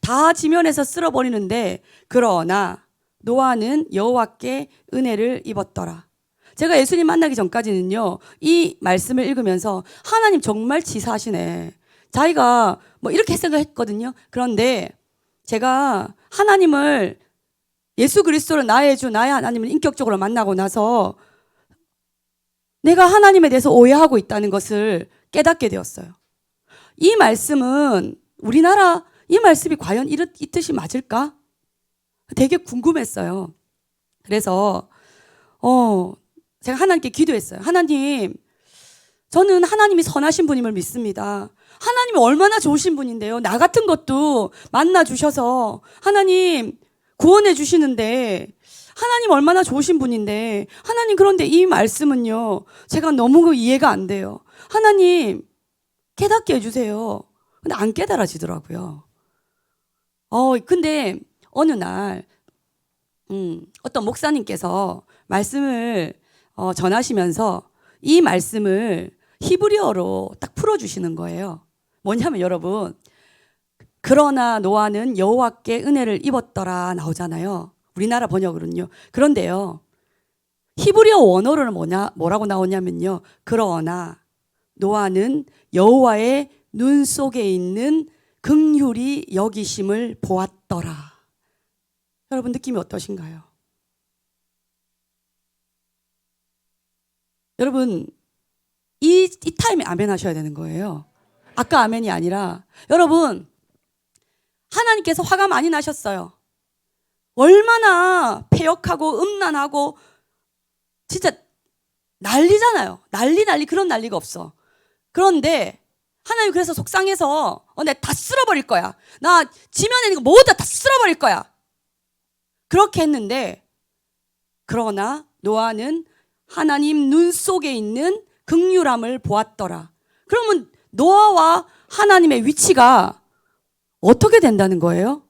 다 지면에서 쓸어버리는데 그러나 노아는 여호와께 은혜를 입었더라. 제가 예수님 만나기 전까지는요 이 말씀을 읽으면서 하나님 정말 치사하시네, 자기가 뭐 이렇게 생각했거든요. 그런데 제가 하나님을 예수 그리스도를 나의 주 나의 하나님을 인격적으로 만나고 나서 내가 하나님에 대해서 오해하고 있다는 것을 깨닫게 되었어요. 이 말씀은 우리나라 이 말씀이 과연 이 뜻이 맞을까? 되게 궁금했어요. 그래서 제가 하나님께 기도했어요. 하나님, 저는 하나님이 선하신 분임을 믿습니다. 하나님이 얼마나 좋으신 분인데요. 나 같은 것도 만나 주셔서 하나님 구원해 주시는데 하나님 얼마나 좋으신 분인데 하나님, 그런데 이 말씀은요 제가 너무 이해가 안 돼요. 하나님 깨닫게 해주세요. 근데 안 깨달아지더라고요. 근데 어느 날 어떤 목사님께서 말씀을 전하시면서 이 말씀을 히브리어로 딱 풀어주시는 거예요. 뭐냐면 여러분, 그러나 노아는 여호와께 은혜를 입었더라 나오잖아요. 우리나라 번역으로는요. 그런데요 히브리어 원어로는 뭐라고 나오냐면요, 그러나 노아는 여호와의 눈 속에 있는 긍휼히 여기심을 보았더라. 여러분 느낌이 어떠신가요? 여러분 이 타임에 아멘 하셔야 되는 거예요. 아까 아멘이 아니라, 여러분 하나님께서 화가 많이 나셨어요. 얼마나 패역하고 음란하고 진짜 난리잖아요. 난리 그런 난리가 없어. 그런데 하나님 그래서 속상해서 내가 다 쓸어버릴 거야. 나 지면에 있는 거 모두 다 쓸어버릴 거야. 그렇게 했는데 그러나 노아는 하나님 눈 속에 있는 긍휼함을 보았더라. 그러면 노아와 하나님의 위치가 어떻게 된다는 거예요?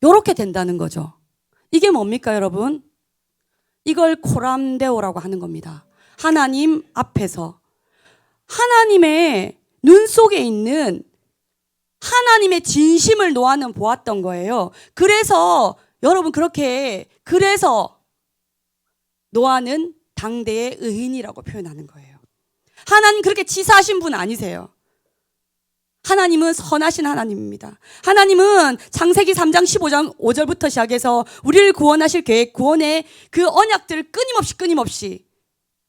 이렇게 된다는 거죠. 이게 뭡니까 여러분? 이걸 코람데오라고 하는 겁니다. 하나님 앞에서 하나님의 눈 속에 있는 하나님의 진심을 노아는 보았던 거예요. 그래서 여러분 그래서 노아는 당대의 의인이라고 표현하는 거예요. 하나님 그렇게 치사하신 분 아니세요. 하나님은 선하신 하나님입니다. 하나님은 창세기 3장 15장 5절부터 시작해서 우리를 구원하실 계획, 구원의 그 언약들을 끊임없이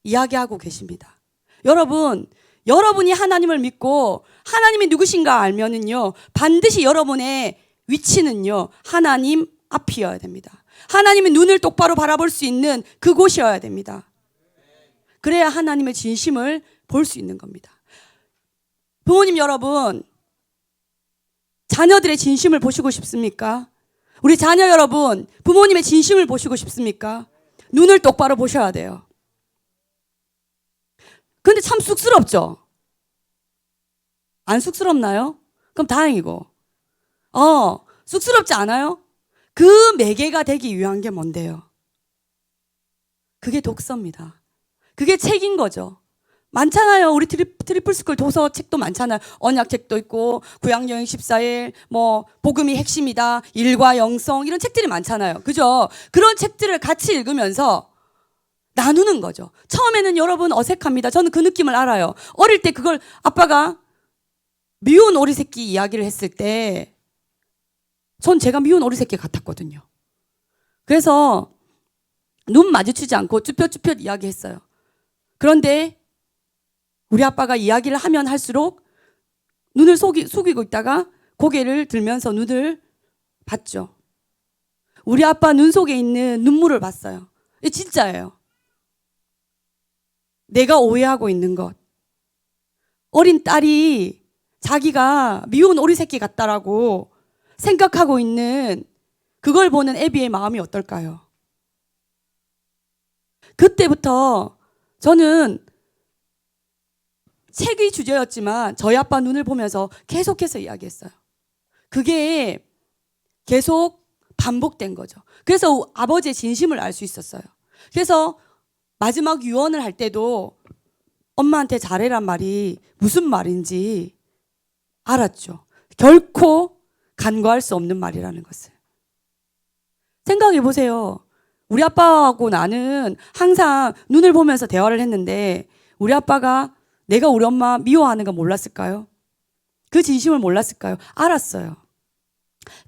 이야기하고 계십니다. 여러분이 하나님을 믿고 하나님이 누구신가 알면은요, 반드시 여러분의 위치는요, 하나님 앞이어야 됩니다. 하나님의 눈을 똑바로 바라볼 수 있는 그곳이어야 됩니다. 그래야 하나님의 진심을 볼 수 있는 겁니다. 부모님 여러분, 자녀들의 진심을 보시고 싶습니까? 우리 자녀 여러분, 부모님의 진심을 보시고 싶습니까? 눈을 똑바로 보셔야 돼요. 근데 참 쑥스럽죠? 안 쑥스럽나요? 그럼 다행이고. 쑥스럽지 않아요? 그 매개가 되기 위한 게 뭔데요? 그게 독서입니다. 그게 책인 거죠. 많잖아요. 우리 트리플스쿨 도서 책도 많잖아요. 언약책도 있고 구약여행 14일, 복음이 핵심이다, 일과 영성, 이런 책들이 많잖아요. 그죠? 그런 책들을 같이 읽으면서 나누는 거죠. 처음에는 여러분 어색합니다. 저는 그 느낌을 알아요. 어릴 때 그걸 아빠가 미운 오리 새끼 이야기를 했을 때 전 제가 미운 오리 새끼 같았거든요. 그래서 눈 마주치지 않고 쭈뼛쭈뼛 이야기했어요. 그런데 우리 아빠가 이야기를 하면 할수록 눈을 숙이고 있다가 고개를 들면서 눈을 봤죠. 우리 아빠 눈 속에 있는 눈물을 봤어요. 이게 진짜예요. 내가 오해하고 있는 것. 어린 딸이 자기가 미운 오리 새끼 같다라고 생각하고 있는 그걸 보는 애비의 마음이 어떨까요? 그때부터 저는 책이 주제였지만 저희 아빠 눈을 보면서 계속해서 이야기했어요. 그게 계속 반복된 거죠. 그래서 아버지의 진심을 알 수 있었어요. 그래서 마지막 유언을 할 때도 엄마한테 잘해란 말이 무슨 말인지 알았죠. 결코 간과할 수 없는 말이라는 것을. 생각해 보세요. 우리 아빠하고 나는 항상 눈을 보면서 대화를 했는데 우리 아빠가 내가 우리 엄마 미워하는 거 몰랐을까요? 그 진심을 몰랐을까요? 알았어요.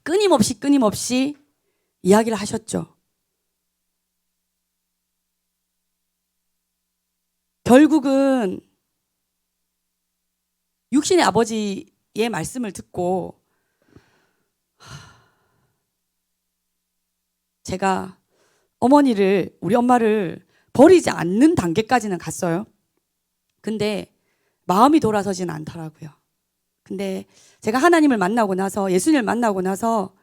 끊임없이 이야기를 하셨죠. 결국은 육신의 아버지의 말씀을 듣고 제가 우리 엄마를 버리지 않는 단계까지는 갔어요. 근데 마음이 돌아서진 않더라고요. 근데 제가 하나님을 만나고 나서, 예수님을 만나고 나서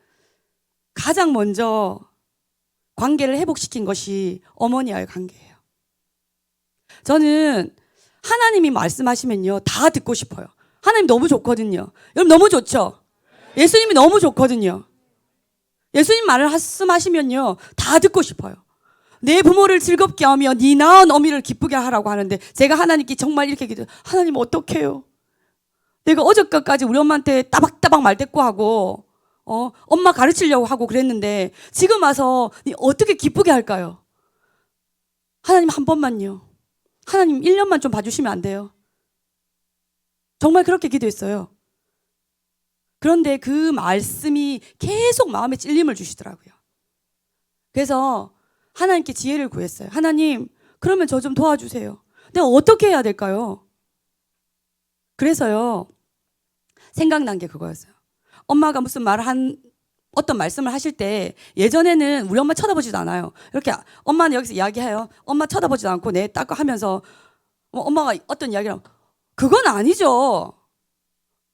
가장 먼저 관계를 회복시킨 것이 어머니와의 관계예요. 저는 하나님이 말씀하시면요, 다 듣고 싶어요. 하나님 너무 좋거든요. 여러분 너무 좋죠? 예수님이 너무 좋거든요. 예수님 말씀하시면요, 다 듣고 싶어요. 내 부모를 즐겁게 하며 네 낳은 어미를 기쁘게 하라고 하는데 제가 하나님께 정말 이렇게 기도해요. 하나님 어떡해요? 내가 어저께까지 우리 엄마한테 따박따박 말대꾸하고 엄마 가르치려고 하고 그랬는데 지금 와서 어떻게 기쁘게 할까요? 하나님 한 번만요. 하나님 1년만 좀 봐주시면 안 돼요? 정말 그렇게 기도했어요. 그런데 그 말씀이 계속 마음에 찔림을 주시더라고요. 그래서 하나님께 지혜를 구했어요. 하나님, 그러면 저 좀 도와주세요. 내가 어떻게 해야 될까요? 그래서요, 생각난 게 그거였어요. 엄마가 어떤 말씀을 하실 때 예전에는 우리 엄마 쳐다보지도 않아요. 이렇게 엄마는 여기서 이야기해요. 엄마 쳐다보지도 않고 내 딱 하면서 엄마가 어떤 이야기를 하면 그건 아니죠.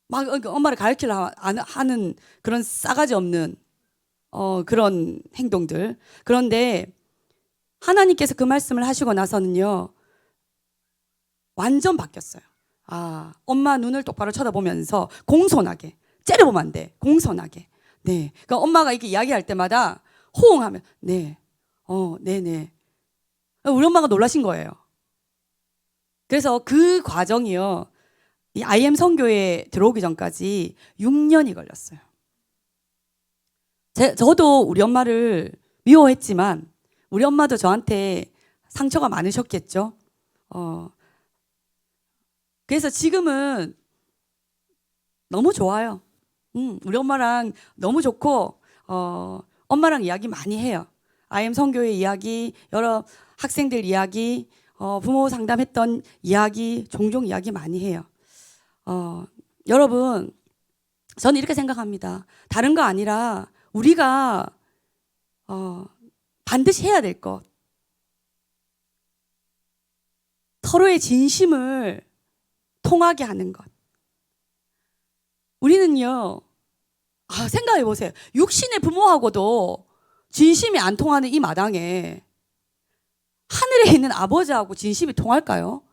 막 엄마를 가르치려 하는 그런 싸가지 없는 그런 행동들. 그런데 하나님께서 그 말씀을 하시고 나서는요, 완전 바뀌었어요. 아, 엄마 눈을 똑바로 쳐다보면서 공손하게, 째려보면 안 돼. 공손하게. 네. 그러니까 엄마가 이렇게 이야기할 때마다 호응하면 네. 네네. 우리 엄마가 놀라신 거예요. 그래서 그 과정이요, 이 IM 선교에 들어오기 전까지 6년이 걸렸어요. 저도 우리 엄마를 미워했지만 우리 엄마도 저한테 상처가 많으셨겠죠. 그래서 지금은 너무 좋아요. 우리 엄마랑 너무 좋고 엄마랑 이야기 많이 해요. IM 선교의 이야기, 여러 학생들 이야기, 부모 상담했던 이야기, 종종 이야기 많이 해요. 여러분, 저는 이렇게 생각합니다. 다른 거 아니라 우리가 반드시 해야 될 것, 서로의 진심을 통하게 하는 것. 우리는요, 생각해 보세요. 육신의 부모하고도 진심이 안 통하는 이 마당에 하늘에 있는 아버지하고 진심이 통할까요?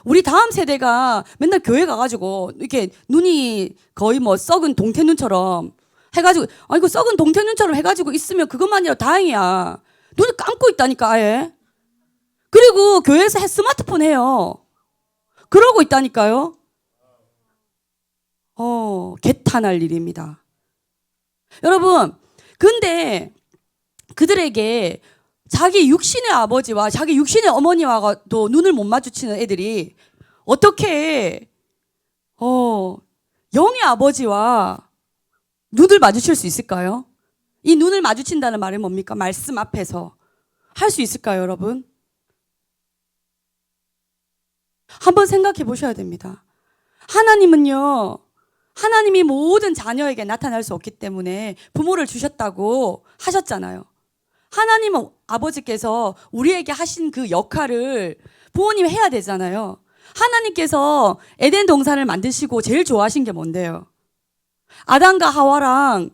우리 다음 세대가 맨날 교회 가가지고 이렇게 눈이 거의 뭐 썩은 동태눈처럼 해가지고, 이거 썩은 동태눈처럼 해가지고 있으면 그것만이라도 다행이야. 눈을 감고 있다니까, 아예. 그리고 교회에서 스마트폰 해요. 그러고 있다니까요. 개탄할 일입니다. 여러분, 근데 그들에게 자기 육신의 아버지와 자기 육신의 어머니와도 눈을 못 마주치는 애들이 어떻게 영의 아버지와 눈을 마주칠 수 있을까요? 이 눈을 마주친다는 말은 뭡니까? 말씀 앞에서 할 수 있을까요, 여러분? 한번 생각해 보셔야 됩니다. 하나님은요, 하나님이 모든 자녀에게 나타날 수 없기 때문에 부모를 주셨다고 하셨잖아요. 하나님 아버지께서 우리에게 하신 그 역할을 부모님이 해야 되잖아요. 하나님께서 에덴 동산을 만드시고 제일 좋아하신 게 뭔데요? 아담과 하와랑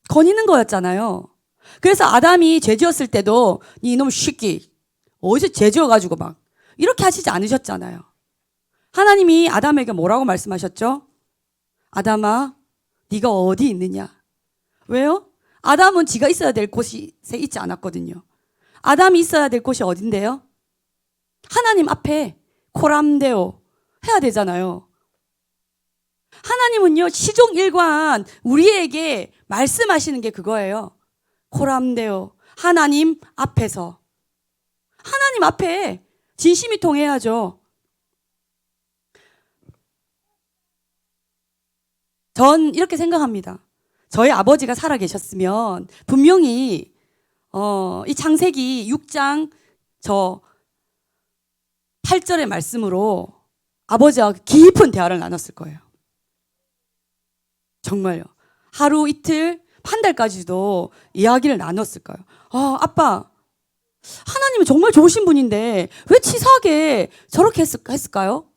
거니는 거였잖아요. 그래서 아담이 죄 지었을 때도 니 이놈 새끼 어디서 죄 지어가지고 막 이렇게 하시지 않으셨잖아요. 하나님이 아담에게 뭐라고 말씀하셨죠? 아담아, 네가 어디 있느냐? 왜요? 아담은 지가 있어야 될 곳에 있지 않았거든요. 아담이 있어야 될 곳이 어딘데요? 하나님 앞에 코람데오 해야 되잖아요. 하나님은요, 시종일관 우리에게 말씀하시는 게 그거예요. 코람데오, 하나님 앞에서. 하나님 앞에 진심이 통해야죠. 전 이렇게 생각합니다. 저희 아버지가 살아계셨으면 분명히 이 창세기 6장 저 8절의 말씀으로 아버지와 깊은 대화를 나눴을 거예요. 정말요. 하루 이틀 한 달까지도 이야기를 나눴을 거예요. 아빠, 하나님은 정말 좋으신 분인데 왜 치사하게 저렇게 했을까요?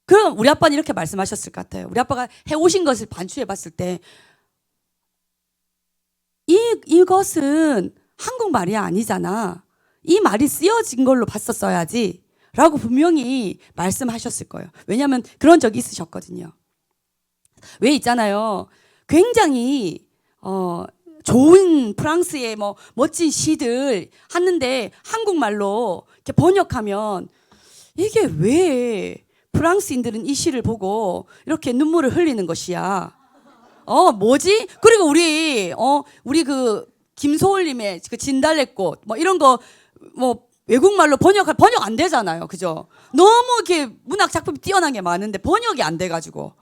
그럼 우리 아빠는 이렇게 말씀하셨을 것 같아요. 우리 아빠가 해오신 것을 반추해 봤을 때 이것은 한국말이 아니잖아. 이 말이 쓰여진 걸로 봤었어야지 라고 분명히 말씀하셨을 거예요. 왜냐하면 그런 적이 있으셨거든요. 왜 있잖아요. 굉장히 좋은 프랑스의 뭐 멋진 시들 하는데 한국말로 이렇게 번역하면 이게 왜 프랑스인들은 이 시를 보고 이렇게 눈물을 흘리는 것이야. 뭐지? 그리고 우리 그 김소월님의 그 진달래꽃 뭐 이런 거 뭐 외국말로 번역 안 되잖아요. 그죠? 너무 이렇게 문학 작품이 뛰어난 게 많은데 번역이 안 돼가지고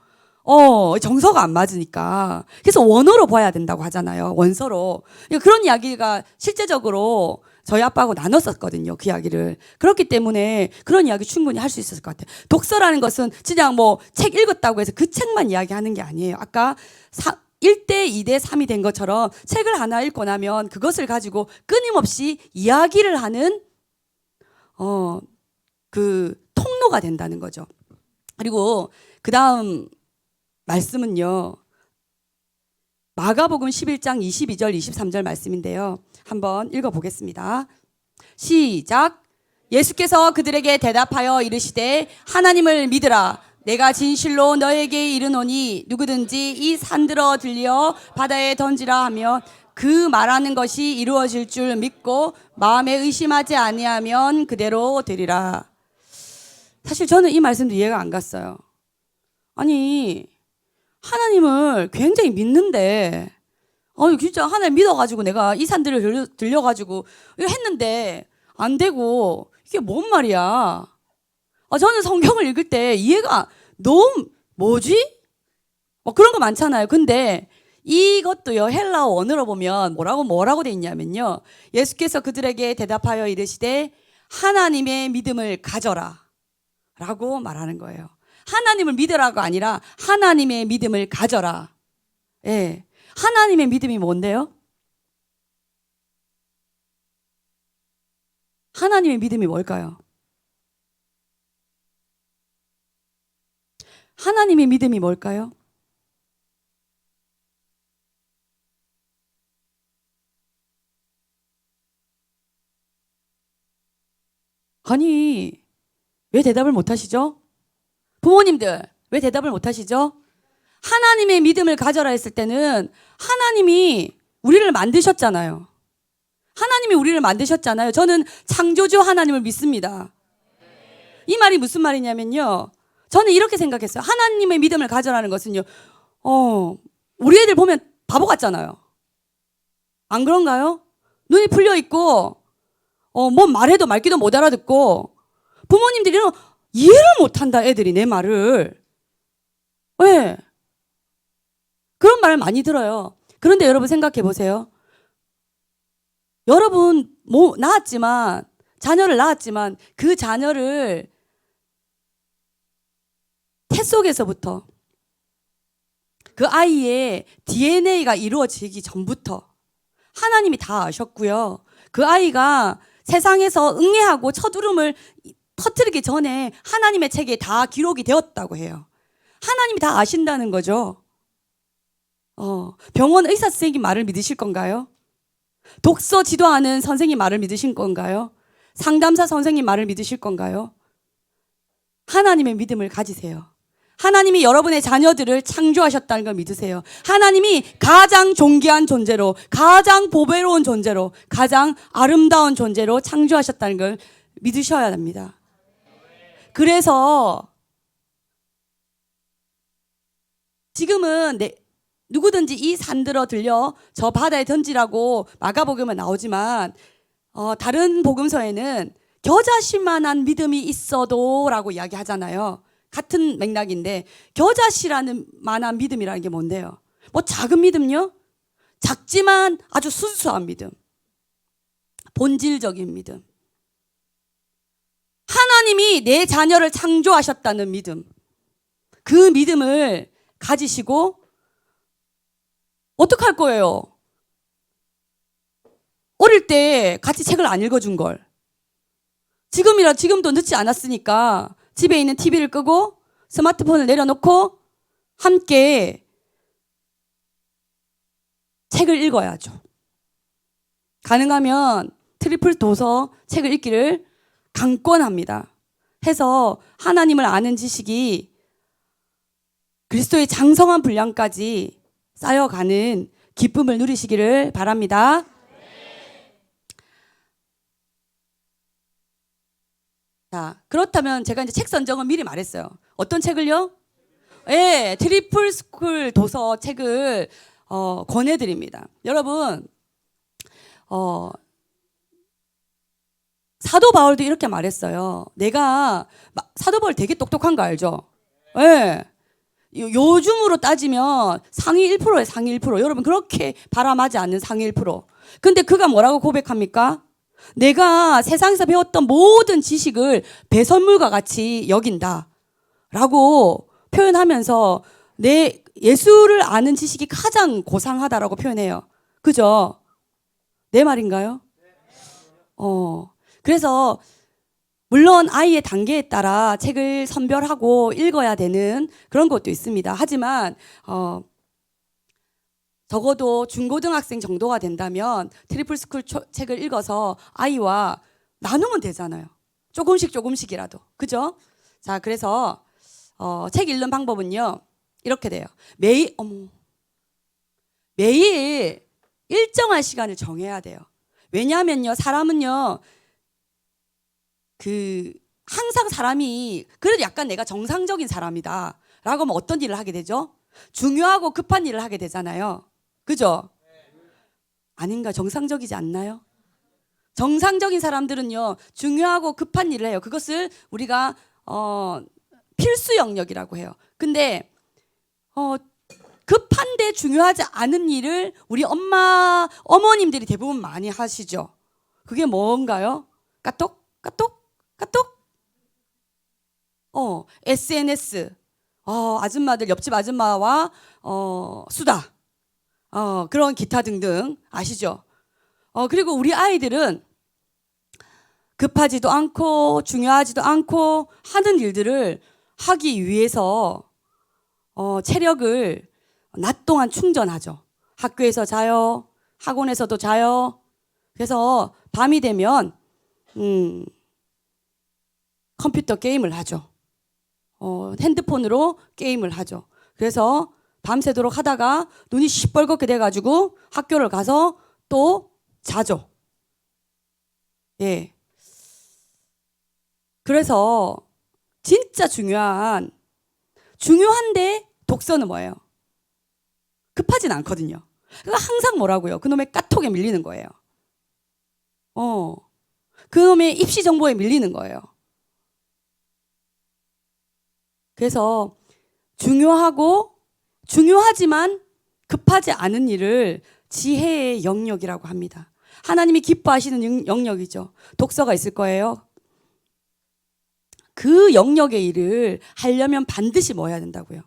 정서가 안 맞으니까. 그래서 원어로 봐야 된다고 하잖아요. 원서로. 그런 이야기가 실제적으로 저희 아빠하고 나눴었거든요. 그 이야기를. 그렇기 때문에 그런 이야기 충분히 할 수 있었을 것 같아요. 독서라는 것은 그냥 뭐 책 읽었다고 해서 그 책만 이야기하는 게 아니에요. 아까 1대 2대 3이 된 것처럼 책을 하나 읽고 나면 그것을 가지고 끊임없이 이야기를 하는 그 통로가 된다는 거죠. 그리고 그 다음 말씀은요. 마가복음 11장 22절 23절 말씀인데요. 한번 읽어보겠습니다. 시작. 예수께서 그들에게 대답하여 이르시되 하나님을 믿으라. 내가 진실로 너에게 이르노니 누구든지 이 산들어 들려 바다에 던지라 하면 그 말하는 것이 이루어질 줄 믿고 마음에 의심하지 아니하면 그대로 되리라. 사실 저는 이 말씀도 이해가 안 갔어요. 아니 하나님을 굉장히 믿는데 진짜 하나님 믿어가지고 내가 이 산들을 들려가지고 이거 했는데 안 되고 이게 뭔 말이야. 저는 성경을 읽을 때 이해가 너무 뭐지? 그런 거 많잖아요. 근데 이것도요 헬라어 원어로 보면 뭐라고 돼 있냐면요. 예수께서 그들에게 대답하여 이르시되 하나님의 믿음을 가져라 라고 말하는 거예요. 하나님을 믿으라가 아니라 하나님의 믿음을 가져라. 예. 하나님의 믿음이 뭔데요? 하나님의 믿음이 뭘까요? 하나님의 믿음이 뭘까요? 아니, 왜 대답을 못 하시죠? 부모님들, 왜 대답을 못 하시죠? 하나님의 믿음을 가져라 했을 때는 하나님이 우리를 만드셨잖아요. 하나님이 우리를 만드셨잖아요. 저는 창조주 하나님을 믿습니다. 이 말이 무슨 말이냐면요. 저는 이렇게 생각했어요. 하나님의 믿음을 가져라는 것은요. 우리 애들 보면 바보 같잖아요. 안 그런가요? 눈이 풀려 있고 뭐 말해도 말귀도 못 알아듣고 부모님들이는 이해를 못한다. 애들이 내 말을. 왜? 그런 말을 많이 들어요. 그런데 여러분 생각해 보세요. 여러분 자녀를 낳았지만 그 자녀를 태 속에서부터 그 아이의 DNA가 이루어지기 전부터 하나님이 다 아셨고요. 그 아이가 세상에서 응애하고 첫 울음을 터뜨리기 전에 하나님의 책에 다 기록이 되었다고 해요. 하나님이 다 아신다는 거죠. 병원 의사 선생님 말을 믿으실 건가요? 독서 지도하는 선생님 말을 믿으실 건가요? 상담사 선생님 말을 믿으실 건가요? 하나님의 믿음을 가지세요. 하나님이 여러분의 자녀들을 창조하셨다는 걸 믿으세요. 하나님이 가장 존귀한 존재로, 가장 보배로운 존재로, 가장 아름다운 존재로 창조하셨다는 걸 믿으셔야 합니다. 그래서 지금은 누구든지 이 산들어 들려 저 바다에 던지라고 마가복음에 나오지만 다른 복음서에는 겨자씨만한 믿음이 있어도 라고 이야기하잖아요. 같은 맥락인데 겨자씨라는 만한 믿음이라는 게 뭔데요? 뭐 작은 믿음요? 작지만 아주 순수한 믿음, 본질적인 믿음. 하나님이 내 자녀를 창조하셨다는 믿음, 그 믿음을 가지시고 어떡할 거예요? 어릴 때 같이 책을 안 읽어준 걸 지금도 늦지 않았으니까 집에 있는 TV를 끄고 스마트폰을 내려놓고 함께 책을 읽어야죠. 가능하면 트리플 도서 책을 읽기를 강권합니다. 해서 하나님을 아는 지식이 그리스도의 장성한 분량까지 쌓여가는 기쁨을 누리시기를 바랍니다. 자, 그렇다면 제가 이제 책 선정은 미리 말했어요. 어떤 책을요? 예, 트리플 스쿨 도서 책을 권해드립니다. 여러분, 사도 바울도 이렇게 말했어요. 내가 사도 바울 되게 똑똑한 거 알죠? 예. 요즘으로 따지면 상위 1%예요, 상위 1%. 여러분 그렇게 바람하지 않는 상위 1%. 근데 그가 뭐라고 고백합니까? 내가 세상에서 배웠던 모든 지식을 배설물과 같이 여긴다 라고 표현하면서 내 예수를 아는 지식이 가장 고상하다라고 표현해요. 그죠? 내 말인가요? 그래서 물론 아이의 단계에 따라 책을 선별하고 읽어야 되는 그런 것도 있습니다. 하지만 적어도 중고등학생 정도가 된다면 트리플 스쿨 책을 읽어서 아이와 나누면 되잖아요. 조금씩이라도. 그죠? 자, 그래서 책 읽는 방법은요. 이렇게 돼요. 매일 일정한 시간을 정해야 돼요. 왜냐하면요. 사람은요. 항상 사람이 그래도 약간 내가 정상적인 사람이다 라고 하면 어떤 일을 하게 되죠? 중요하고 급한 일을 하게 되잖아요. 그죠? 아닌가? 정상적이지 않나요? 정상적인 사람들은요 중요하고 급한 일을 해요. 그것을 우리가 필수 영역이라고 해요. 근데 급한데 중요하지 않은 일을 우리 어머님들이 대부분 많이 하시죠. 그게 뭔가요? 까똑 SNS 아줌마들 옆집 아줌마와 수다 그런 기타 등등 아시죠? 그리고 우리 아이들은 급하지도 않고 중요하지도 않고 하는 일들을 하기 위해서 체력을 낮 동안 충전하죠. 학교에서 자요. 학원에서도 자요. 그래서 밤이 되면 컴퓨터 게임을 하죠. 핸드폰으로 게임을 하죠. 그래서 밤새도록 하다가 눈이 시뻘겋게 돼가지고 학교를 가서 또 자죠. 예. 그래서 진짜 중요한데 독서는 뭐예요? 급하진 않거든요. 그러니까 항상 뭐라고요? 그놈의 까톡에 밀리는 거예요. 그놈의 입시 정보에 밀리는 거예요. 그래서 중요하지만 급하지 않은 일을 지혜의 영역이라고 합니다. 하나님이 기뻐하시는 영역이죠. 독서가 있을 거예요. 그 영역의 일을 하려면 반드시 뭐 해야 된다고요?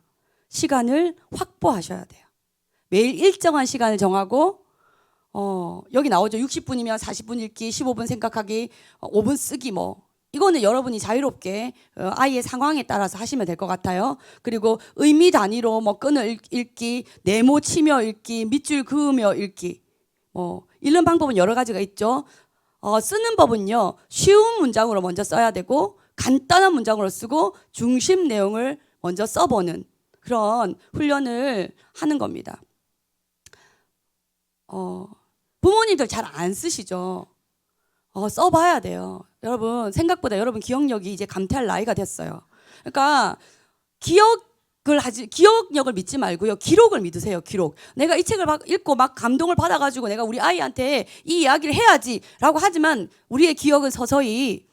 시간을 확보하셔야 돼요. 매일 일정한 시간을 정하고 여기 나오죠. 60분이면 40분 읽기, 15분 생각하기, 5분 쓰기 뭐. 이거는 여러분이 자유롭게 아이의 상황에 따라서 하시면 될 것 같아요. 그리고 의미 단위로 뭐 끈을 읽기, 네모 치며 읽기, 밑줄 그으며 읽기. 읽는 방법은 여러 가지가 있죠. 쓰는 법은요. 쉬운 문장으로 먼저 써야 되고 간단한 문장으로 쓰고 중심 내용을 먼저 써보는 그런 훈련을 하는 겁니다. 부모님들 잘 안 쓰시죠? 써봐야 돼요. 여러분 생각보다 여러분 기억력이 이제 감퇴할 나이가 됐어요. 그러니까 기억력을 믿지 말고요. 기록을 믿으세요. 기록. 내가 이 책을 막 읽고 막 감동을 받아가지고 내가 우리 아이한테 이 이야기를 해야지라고 하지만 우리의 기억은 서서히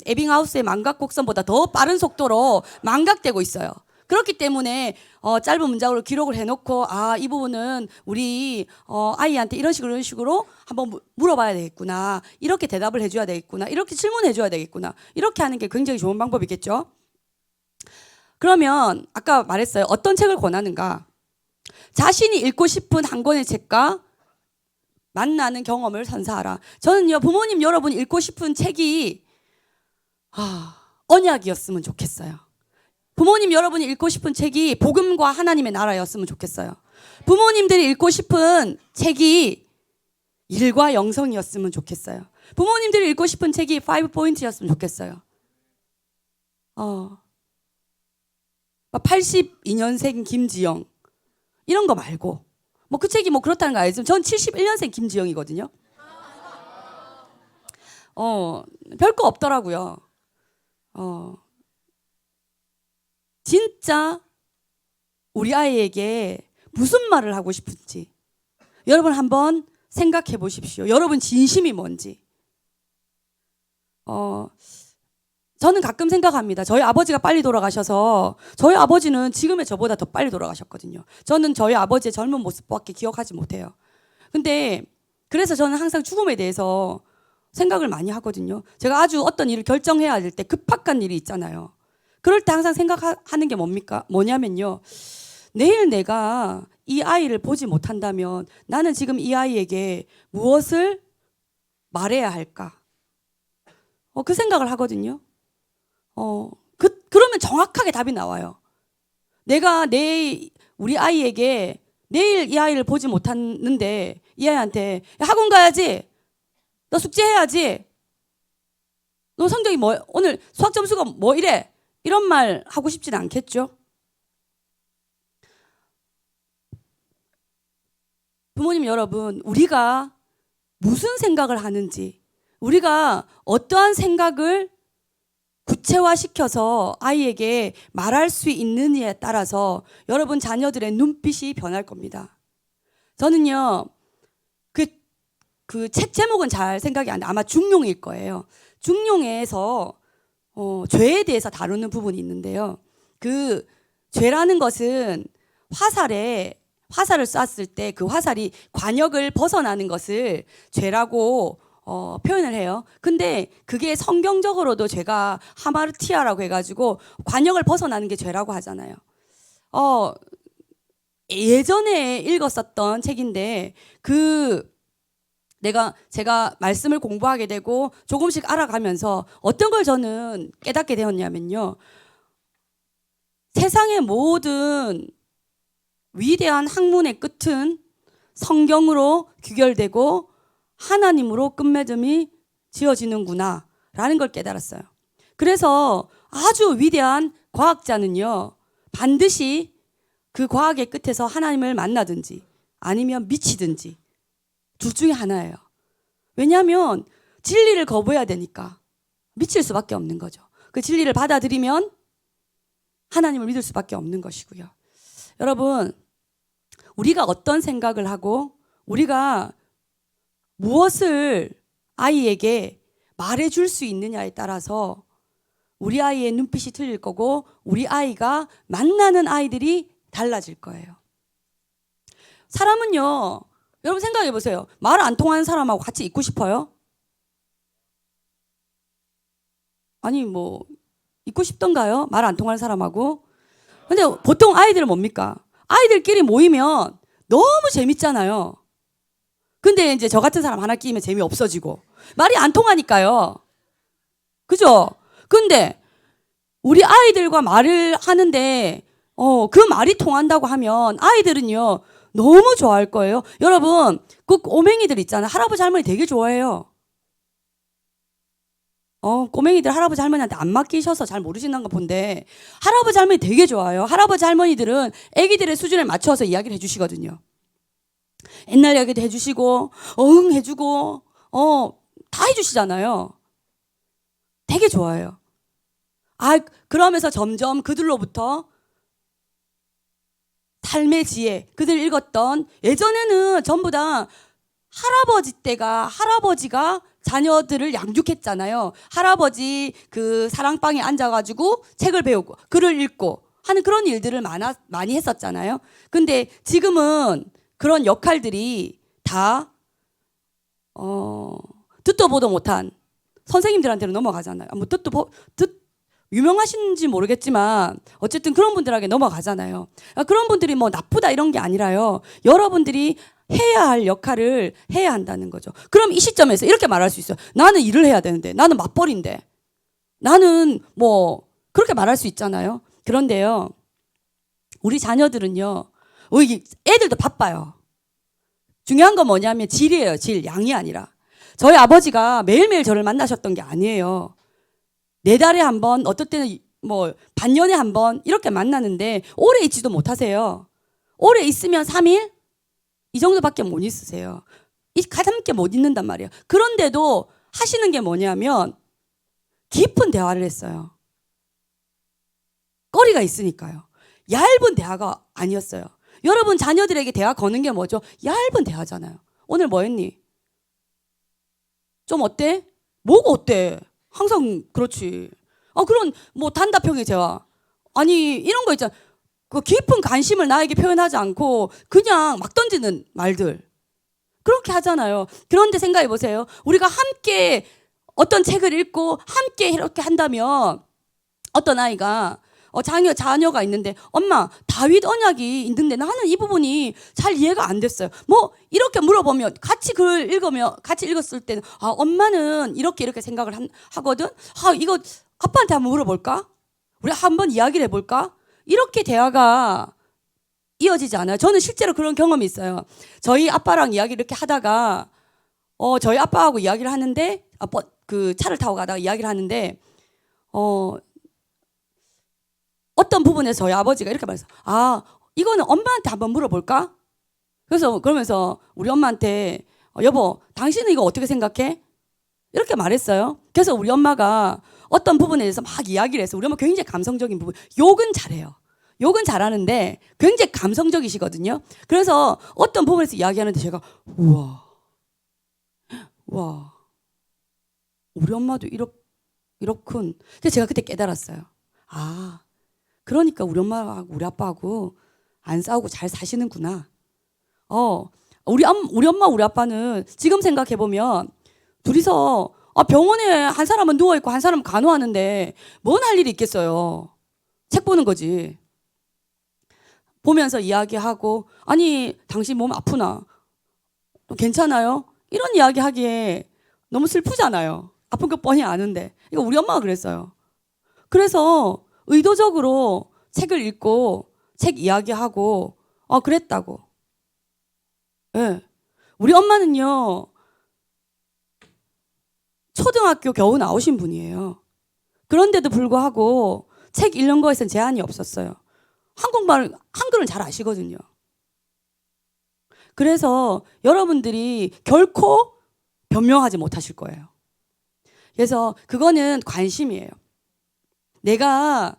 에빙하우스의 망각 곡선보다 더 빠른 속도로 망각되고 있어요. 그렇기 때문에 짧은 문장으로 기록을 해놓고 이 부분은 우리 아이한테 이런 식으로 한번 물어봐야 되겠구나. 이렇게 대답을 해줘야 되겠구나. 이렇게 질문해줘야 되겠구나. 이렇게 하는 게 굉장히 좋은 방법이겠죠. 그러면 아까 말했어요. 어떤 책을 권하는가? 자신이 읽고 싶은 한 권의 책과 만나는 경험을 선사하라. 저는요 부모님 여러분 읽고 싶은 책이 언약이었으면 좋겠어요. 부모님 여러분이 읽고 싶은 책이 복음과 하나님의 나라였으면 좋겠어요. 부모님들이 읽고 싶은 책이 일과 영성이었으면 좋겠어요. 부모님들이 읽고 싶은 책이 5포인트였으면 좋겠어요. 82년생 김지영 이런 거 말고 그 책이 그렇다는 거 알죠? 전 71년생 김지영이거든요. 별거 없더라고요. 진짜 우리 아이에게 무슨 말을 하고 싶은지 여러분 한번 생각해 보십시오. 여러분 진심이 뭔지. 저는 가끔 생각합니다. 저희 아버지가 빨리 돌아가셔서 저희 아버지는 지금의 저보다 더 빨리 돌아가셨거든요. 저는 저희 아버지의 젊은 모습밖에 기억하지 못해요. 근데 그래서 저는 항상 죽음에 대해서 생각을 많이 하거든요. 제가 아주 어떤 일을 결정해야 될 때 급박한 일이 있잖아요. 그럴 때 항상 생각하는 게 뭐냐면요. 내일 내가 이 아이를 보지 못한다면 나는 지금 이 아이에게 무엇을 말해야 할까? 그 생각을 하거든요. 그러면 정확하게 답이 나와요. 내가 우리 아이에게 내일 이 아이를 보지 못하는데 이 아이한테 학원 가야지. 너 숙제해야지. 너 성적이 오늘 수학 점수가 이래. 이런 말 하고 싶진 않겠죠? 부모님 여러분, 우리가 무슨 생각을 하는지, 우리가 어떠한 생각을 구체화시켜서 아이에게 말할 수 있느냐에 따라서 여러분 자녀들의 눈빛이 변할 겁니다. 저는요, 그 책 제목은 잘 생각이 안 나요. 아마 중용일 거예요. 중용에서 죄에 대해서 다루는 부분이 있는데요. 그 죄라는 것은 화살을 쐈을 때 그 화살이 관역을 벗어나는 것을 죄라고 표현을 해요. 근데 그게 성경적으로도 죄가 하마르티아라고 해가지고 관역을 벗어나는 게 죄라고 하잖아요. 예전에 읽었었던 책인데 제가 말씀을 공부하게 되고 조금씩 알아가면서 어떤 걸 저는 깨닫게 되었냐면요. 세상의 모든 위대한 학문의 끝은 성경으로 귀결되고 하나님으로 끝맺음이 지어지는구나 라는 걸 깨달았어요. 그래서 아주 위대한 과학자는요. 반드시 그 과학의 끝에서 하나님을 만나든지 아니면 미치든지 둘 중에 하나예요. 왜냐하면 진리를 거부해야 되니까 미칠 수밖에 없는 거죠. 그 진리를 받아들이면 하나님을 믿을 수밖에 없는 것이고요. 여러분, 우리가 어떤 생각을 하고 우리가 무엇을 아이에게 말해줄 수 있느냐에 따라서 우리 아이의 눈빛이 틀릴 거고 우리 아이가 만나는 아이들이 달라질 거예요. 사람은요, 여러분 생각해 보세요. 말 안 통하는 사람하고 같이 있고 싶어요? 아니 뭐 있고 싶던가요? 말 안 통하는 사람하고. 근데 보통 아이들은 뭡니까? 아이들끼리 모이면 너무 재밌잖아요. 근데 이제 저 같은 사람 하나 끼면 재미 없어지고 말이 안 통하니까요. 그죠? 근데 우리 아이들과 말을 하는데 그 말이 통한다고 하면 아이들은요 너무 좋아할 거예요. 여러분 그 꼬맹이들 있잖아요. 할아버지 할머니 되게 좋아해요. 꼬맹이들 할아버지 할머니한테 안 맡기셔서 잘 모르시는가 본데 할아버지 할머니 되게 좋아요. 할아버지 할머니들은 아기들의 수준에 맞춰서 이야기를 해주시거든요. 옛날 이야기도 해주시고 응 해주고 다 해주시잖아요. 되게 좋아요. 그러면서 점점 그들로부터 삶의 지혜, 그들 읽었던 예전에는 전부 다 할아버지 때가 할아버지가 자녀들을 양육했잖아요. 할아버지 그 사랑방에 앉아가지고 책을 배우고 글을 읽고 하는 그런 일들을 많이 했었잖아요. 근데 지금은 그런 역할들이 다 듣도 보도 못한 선생님들한테로 넘어가잖아요. 뭐 유명하신지 모르겠지만 어쨌든 그런 분들에게 넘어가잖아요. 그런 분들이 뭐 나쁘다 이런 게 아니라요. 여러분들이 해야 할 역할을 해야 한다는 거죠. 그럼 이 시점에서 이렇게 말할 수 있어요. 나는 일을 해야 되는데, 나는 맞벌인데, 나는 뭐 그렇게 말할 수 있잖아요. 그런데요, 우리 자녀들은요, 애들도 바빠요. 중요한 건 뭐냐면 질이에요. 질, 양이 아니라. 저희 아버지가 매일매일 저를 만나셨던 게 아니에요. 4달에 한 번, 어떨 때는 뭐 반년에 한 번 이렇게 만나는데 오래 있지도 못하세요. 오래 있으면 3일? 이 정도밖에 못 있으세요. 가장 못 있는단 말이에요. 그런데도 하시는 게 뭐냐면 깊은 대화를 했어요. 거리가 있으니까요. 얇은 대화가 아니었어요. 여러분 자녀들에게 대화 거는 게 뭐죠? 얇은 대화잖아요. 오늘 뭐 했니? 좀 어때? 뭐가 어때? 항상 그렇지. 그런 뭐 단답형의 대화. 아니 이런 거 있잖아. 그 깊은 관심을 나에게 표현하지 않고 그냥 막 던지는 말들. 그렇게 하잖아요. 그런데 생각해 보세요. 우리가 함께 어떤 책을 읽고 함께 이렇게 한다면 어떤 아이가 자녀가 있는데 엄마 다윗 언약이 있는데 나는 이 부분이 잘 이해가 안 됐어요. 뭐 이렇게 물어보면 같이 글을 읽으면 같이 읽었을 때는 엄마는 이렇게 생각을 하거든. 이거 아빠한테 한번 물어볼까? 우리 한번 이야기를 해볼까? 이렇게 대화가 이어지지 않아요. 저는 실제로 그런 경험이 있어요. 저희 아빠랑 이야기를 이렇게 하다가 저희 아빠하고 이야기를 하는데 그 차를 타고 가다가 이야기를 하는데 어떤 부분에서 저희 아버지가 이렇게 말했어요. 이거는 엄마한테 한번 물어볼까? 그러면서 우리 엄마한테 여보, 당신은 이거 어떻게 생각해? 이렇게 말했어요. 그래서 우리 엄마가 어떤 부분에 대해서 막 이야기를 해서 우리 엄마 굉장히 감성적인 부분, 욕은 잘해요. 욕은 잘하는데 굉장히 감성적이시거든요. 그래서 어떤 부분에서 이야기하는데 제가 와, 우리 엄마도 이렇군. 그래서 제가 그때 깨달았어요. 그러니까 우리 엄마하고 우리 아빠하고 안 싸우고 잘 사시는구나. 우리 엄마 우리 아빠는 지금 생각해 보면 둘이서 병원에 한 사람은 누워 있고 한 사람은 간호하는데 뭔 할 일이 있겠어요. 책 보는 거지. 보면서 이야기하고 아니 당신 몸 아프나? 괜찮아요? 이런 이야기 하기에 너무 슬프잖아요. 아픈 거 뻔히 아는데. 이거 우리 엄마가 그랬어요. 그래서 의도적으로 책을 읽고 책 이야기하고 그랬다고. 네. 우리 엄마는요 초등학교 겨우 나오신 분이에요. 그런데도 불구하고 책 읽는 거에선 제한이 없었어요. 한글은 잘 아시거든요. 그래서 여러분들이 결코 변명하지 못하실 거예요. 그래서 그거는 관심이에요. 내가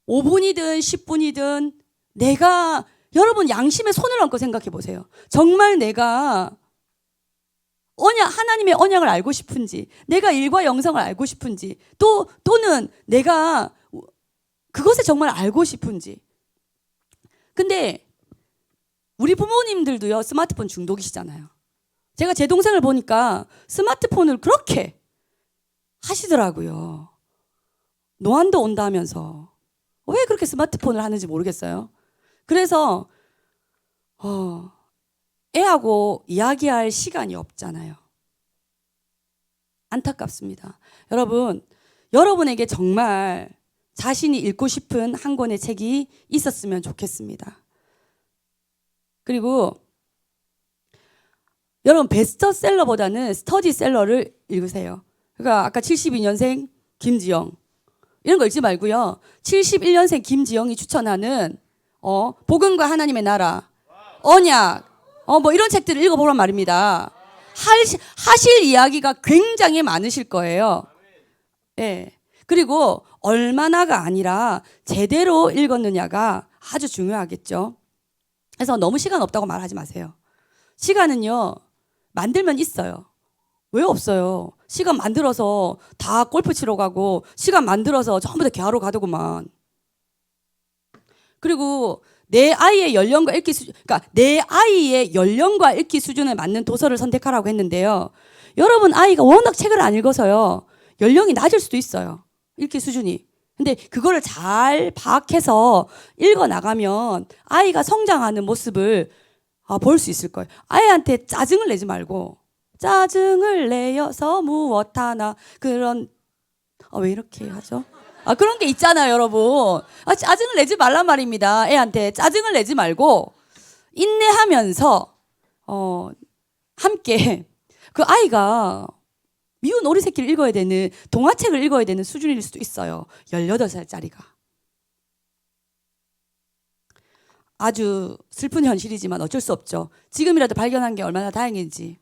5분이든 10분이든 여러분 양심에 손을 얹고 생각해 보세요. 정말 내가 하나님의 언약을 알고 싶은지, 내가 일과 영성을 알고 싶은지, 또는 내가 그것을 정말 알고 싶은지. 근데 우리 부모님들도요, 스마트폰 중독이시잖아요. 제가 제 동생을 보니까 스마트폰을 그렇게 하시더라고요. 노안도 온다 하면서. 왜 그렇게 스마트폰을 하는지 모르겠어요. 그래서 애하고 이야기할 시간이 없잖아요. 안타깝습니다. 여러분에게 정말 자신이 읽고 싶은 한 권의 책이 있었으면 좋겠습니다. 그리고 여러분, 베스트셀러보다는 스터디셀러를 읽으세요. 그러니까 아까 72년생 김지영 이런 거 읽지 말고요. 71년생 김지영이 추천하는 복음과 하나님의 나라, 언약, 뭐 이런 책들을 읽어보란 말입니다. 하실 이야기가 굉장히 많으실 거예요. 예. 그리고 얼마나가 아니라 제대로 읽었느냐가 아주 중요하겠죠. 그래서 너무 시간 없다고 말하지 마세요. 시간은요, 만들면 있어요. 왜 없어요? 시간 만들어서 다 골프 치러 가고, 시간 만들어서 전부 다 개하러 가더구만. 그리고 내 아이의 연령과 읽기 수준, 그러니까 내 아이의 연령과 읽기 수준에 맞는 도서를 선택하라고 했는데요. 여러분 아이가 워낙 책을 안 읽어서요, 연령이 낮을 수도 있어요. 읽기 수준이. 근데 그거를 잘 파악해서 읽어 나가면 아이가 성장하는 모습을 볼 수 있을 거예요. 아이한테 짜증을 내지 말고, 짜증을 내어서 무엇하나 그런 왜 이렇게 하죠? 그런 게 있잖아요, 여러분. 짜증을 내지 말란 말입니다. 애한테 짜증을 내지 말고 인내하면서 함께 그 아이가 미운 오리 새끼를 읽어야 되는, 동화책을 읽어야 되는 수준일 수도 있어요. 18살짜리가. 아주 슬픈 현실이지만 어쩔 수 없죠. 지금이라도 발견한 게 얼마나 다행인지.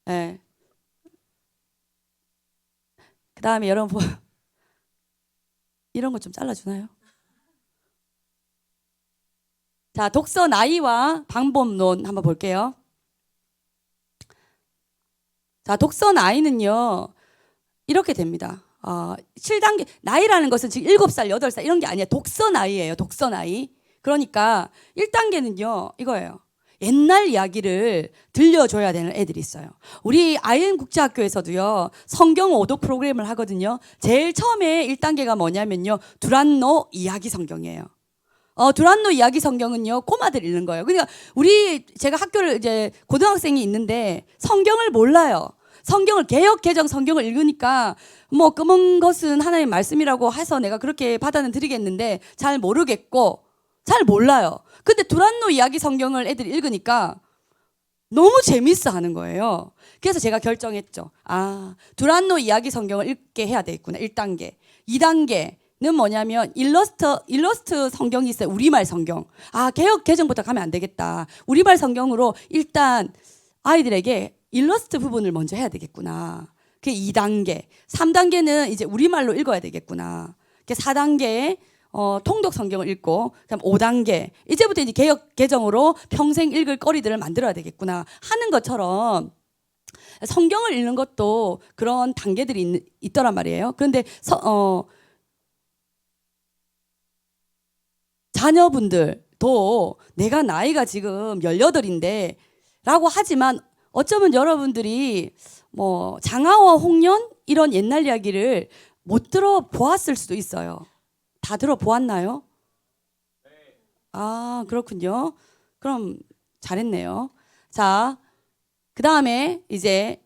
네. 그 다음에 여러분 이런 거 좀 잘라주나요? 자, 독서 나이와 방법론 한번 볼게요. 자, 독서 나이는요, 이렇게 됩니다. 7단계, 나이라는 것은 지금 7살, 8살 이런 게 아니에요. 독서 나이예요, 독서 나이. 그러니까 1단계는요, 이거예요. 옛날 이야기를 들려줘야 되는 애들이 있어요. 우리 IM 국제학교에서도요, 성경 오독 프로그램을 하거든요. 제일 처음에 1단계가 뭐냐면요, 두란노 이야기 성경이에요. 두란노 이야기 성경은요, 꼬마들 읽는 거예요. 그러니까 제가 학교를 이제 고등학생이 있는데 성경을 몰라요. 성경을 개역 개정 성경을 읽으니까 뭐 검은 것은 하나님의 말씀이라고 해서 내가 그렇게 받아는 드리겠는데 잘 모르겠고 잘 몰라요. 근데 두란노 이야기 성경을 애들이 읽으니까 너무 재밌어 하는 거예요. 그래서 제가 결정했죠. 두란노 이야기 성경을 읽게 해야 되겠구나. 1단계. 2단계는 뭐냐면 일러스트 성경이 있어요. 우리말 성경. 개역 개정부터 가면 안 되겠다. 우리말 성경으로 일단 아이들에게 일러스트 부분을 먼저 해야 되겠구나. 그게 2단계. 3단계는 이제 우리말로 읽어야 되겠구나. 그게 4단계 통독 성경을 읽고, 그다음 5단계 이제부터 이제 개역 개정으로 평생 읽을 거리들을 만들어야 되겠구나 하는 것처럼 성경을 읽는 것도 그런 단계들이 있더란 말이에요. 그런데 자녀분들도 내가 나이가 지금 18인데 라고 하지만 어쩌면 여러분들이 뭐 장하와 홍련 이런 옛날 이야기를 못 들어보았을 수도 있어요. 다 들어보았나요? 그렇군요. 그럼 잘했네요. 자, 그 다음에 이제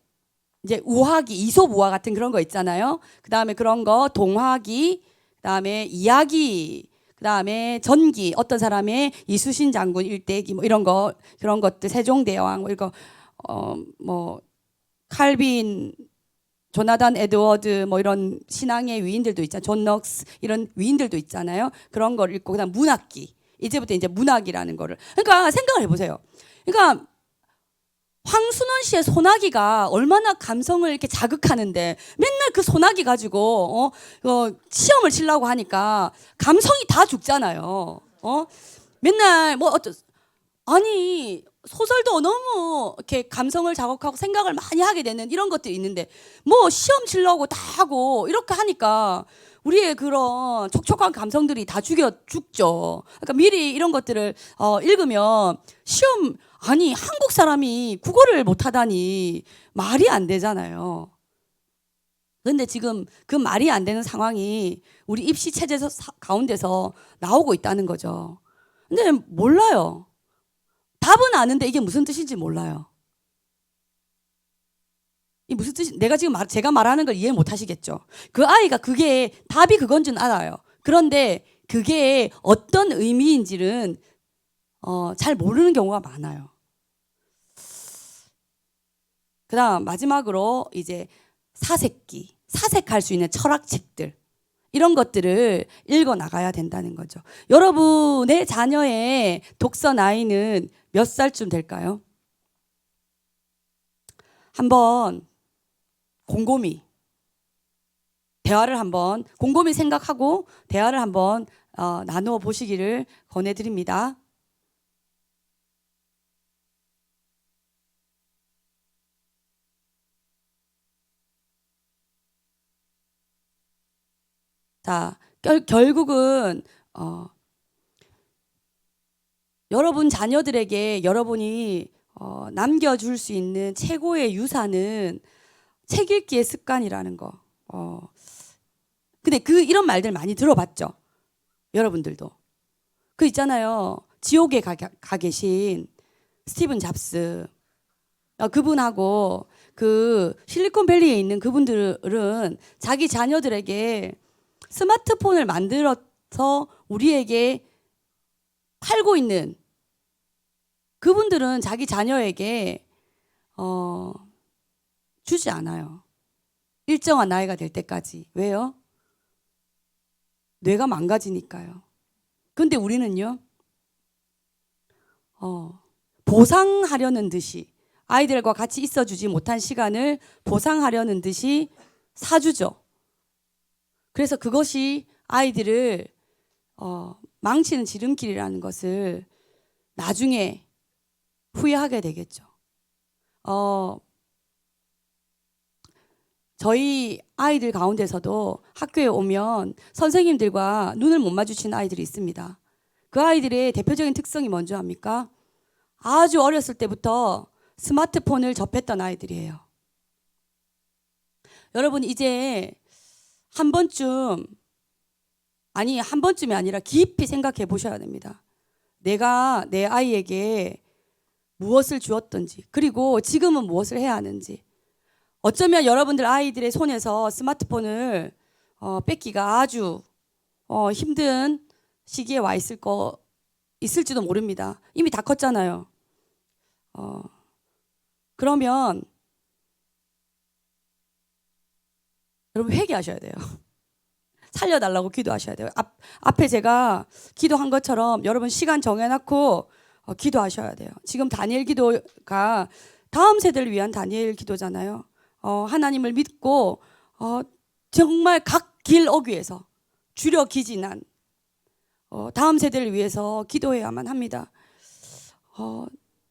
우화기, 이솝 우화 같은 그런 거 있잖아요. 그 다음에 그런 거 동화기, 그 다음에 이야기, 그 다음에 전기, 어떤 사람의 이수신 장군 일대기 뭐 이런 거, 그런 것들, 세종대왕 뭐 이거 뭐 칼빈, 조나단 에드워드 뭐 이런 신앙의 위인들도 있잖아요. 존 넉스 이런 위인들도 있잖아요. 그런 걸 읽고 그다음 문학기. 이제부터 이제 문학이라는 거를. 그러니까 생각을 해보세요. 그러니까 황순원 씨의 소나기가 얼마나 감성을 이렇게 자극하는데 맨날 그 소나기 가지고 시험을 치려고 하니까 감성이 다 죽잖아요. 맨날 아니 소설도 너무 이렇게 감성을 자극하고 생각을 많이 하게 되는 이런 것들이 있는데 뭐 시험 치려고 다 하고 이렇게 하니까 우리의 그런 촉촉한 감성들이 다 죽죠. 그러니까 미리 이런 것들을 읽으면 시험 아니 한국 사람이 국어를 못하다니 말이 안 되잖아요. 근데 지금 그 말이 안 되는 상황이 우리 입시 체제 가운데서 나오고 있다는 거죠. 근데 몰라요. 답은 아는데 이게 무슨 뜻인지 몰라요. 이 무슨 뜻이 제가 말하는 걸 이해 못 하시겠죠. 그 아이가 그게 답이 그건 줄 알아요. 그런데 그게 어떤 의미인지는 잘 모르는 경우가 많아요. 그다음 마지막으로 이제 사색할 수 있는 철학책들 이런 것들을 읽어 나가야 된다는 거죠. 여러분의 자녀의 독서 나이는 몇 살쯤 될까요? 한번 곰곰이 생각하고 대화를 한번 나누어 보시기를 권해드립니다. 자, 결국은 여러분 자녀들에게 여러분이 남겨줄 수 있는 최고의 유산은 책 읽기의 습관이라는 거. 근데 이런 말들 많이 들어봤죠? 여러분들도. 그 있잖아요. 지옥에 가 계신 스티븐 잡스. 그분하고 그 실리콘밸리에 있는 그분들은 자기 자녀들에게 스마트폰을 만들어서 우리에게 팔고 있는 그분들은 자기 자녀에게 주지 않아요. 일정한 나이가 될 때까지. 왜요? 뇌가 망가지니까요. 근데 우리는요, 보상하려는 듯이 아이들과 같이 있어주지 못한 시간을 보상하려는 듯이 사주죠. 그래서 그것이 아이들을 망치는 지름길이라는 것을 나중에 후회하게 되겠죠. 저희 아이들 가운데서도 학교에 오면 선생님들과 눈을 못 마주치는 아이들이 있습니다. 그 아이들의 대표적인 특성이 뭔지 압니까? 아주 어렸을 때부터 스마트폰을 접했던 아이들이에요. 여러분 이제 한 번쯤이 아니라 깊이 생각해 보셔야 됩니다. 내가 내 아이에게 무엇을 주었던지, 그리고 지금은 무엇을 해야 하는지. 어쩌면 여러분들 아이들의 손에서 스마트폰을 뺏기가 아주 힘든 시기에 와 있을지도 모릅니다. 이미 다 컸잖아요. 그러면 여러분 회개하셔야 돼요. 살려달라고 기도하셔야 돼요. 앞에 제가 기도한 것처럼 여러분 시간 정해놓고 기도하셔야 돼요. 지금 다니엘 기도가 다음 세대를 위한 다니엘 기도잖아요. 하나님을 믿고 정말 각 길 어귀에서 주려 기진한 다음 세대를 위해서 기도해야만 합니다.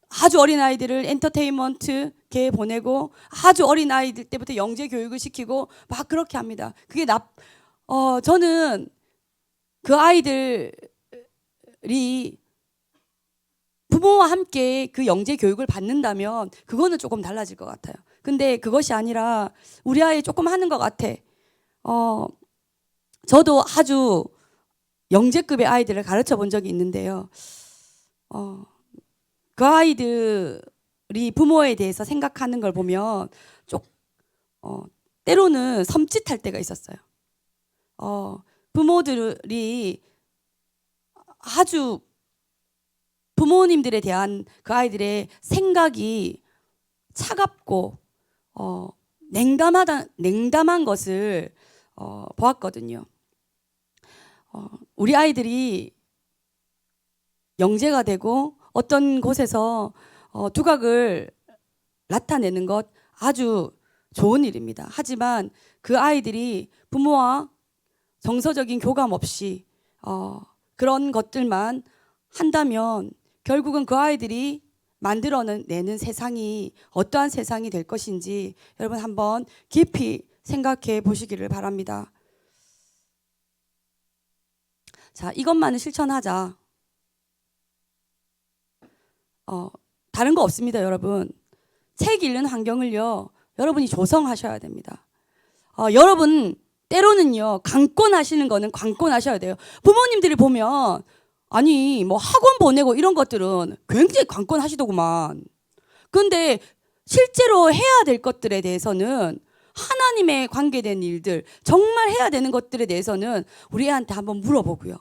아주 어린 아이들을 엔터테인먼트계에 보내고 아주 어린 아이들 때부터 영재 교육을 시키고 막 그렇게 합니다. 그게 저는 그 아이들이 부모와 함께 그 영재 교육을 받는다면 그거는 조금 달라질 것 같아요. 근데 그것이 아니라 우리 아이 조금 하는 것 같아. 저도 아주 영재급의 아이들을 가르쳐 본 적이 있는데요. 그 아이들이 부모에 대해서 생각하는 걸 보면 때로는 섬찟할 때가 있었어요. 부모들이 아주 부모님들에 대한 그 아이들의 생각이 차갑고 냉담한 것을 보았거든요. 우리 아이들이 영재가 되고 어떤 곳에서 두각을 나타내는 것 아주 좋은 일입니다. 하지만 그 아이들이 부모와 정서적인 교감 없이 그런 것들만 한다면 결국은 그 아이들이 만들어내는 세상이 어떠한 세상이 될 것인지 여러분 한번 깊이 생각해 보시기를 바랍니다. 자, 이것만은 실천하자. 다른 거 없습니다, 여러분. 책 읽는 환경을요, 여러분이 조성하셔야 됩니다. 여러분, 때로는요, 강권하시는 거는 강권하셔야 돼요. 부모님들이 보면, 아니, 뭐 학원 보내고 이런 것들은 굉장히 강권하시더구만. 근데 실제로 해야 될 것들에 대해서는 하나님에 관계된 일들, 정말 해야 되는 것들에 대해서는 우리 애한테 한번 물어보고요.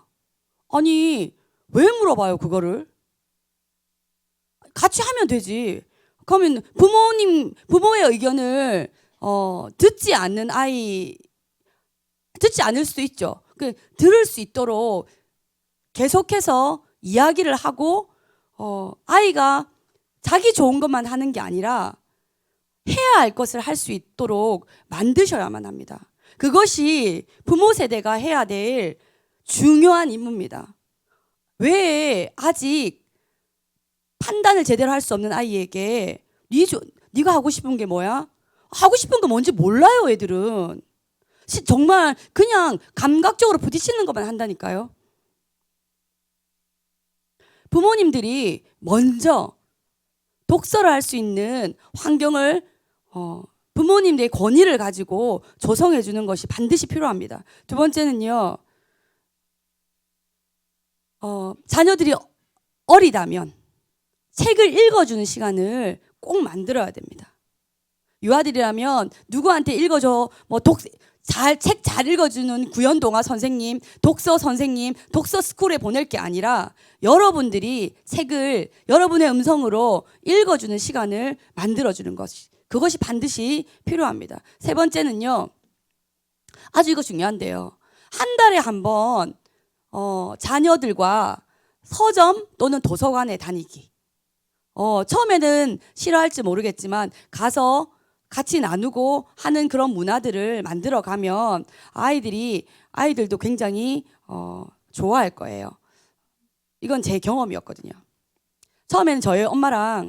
아니, 왜 물어봐요, 그거를? 같이 하면 되지. 그러면 부모의 의견을 듣지 않을 수도 있죠. 들을 수 있도록 계속해서 이야기를 하고 아이가 자기 좋은 것만 하는 게 아니라 해야 할 것을 할 수 있도록 만드셔야만 합니다. 그것이 부모 세대가 해야 될 중요한 임무입니다. 왜 아직 판단을 제대로 할 수 없는 아이에게 네가 하고 싶은 게 뭐야? 하고 싶은 거 뭔지 몰라요, 애들은. 정말 그냥 감각적으로 부딪히는 것만 한다니까요. 부모님들이 먼저 독서를 할 수 있는 환경을 부모님들의 권위를 가지고 조성해 주는 것이 반드시 필요합니다. 두 번째는요, 자녀들이 어리다면 책을 읽어주는 시간을 꼭 만들어야 됩니다. 유아들이라면 누구한테 읽어줘, 책 잘 읽어주는 구연동화 선생님, 독서 선생님, 독서 스쿨에 보낼 게 아니라 여러분들이 책을 여러분의 음성으로 읽어주는 시간을 만들어주는 그것이 반드시 필요합니다. 세 번째는요, 아주 이거 중요한데요. 한 달에 한 번 자녀들과 서점 또는 도서관에 다니기. 처음에는 싫어할지 모르겠지만 가서 같이 나누고 하는 그런 문화들을 만들어 가면 아이들도 굉장히 좋아할 거예요. 이건 제 경험이었거든요. 처음에는 저희 엄마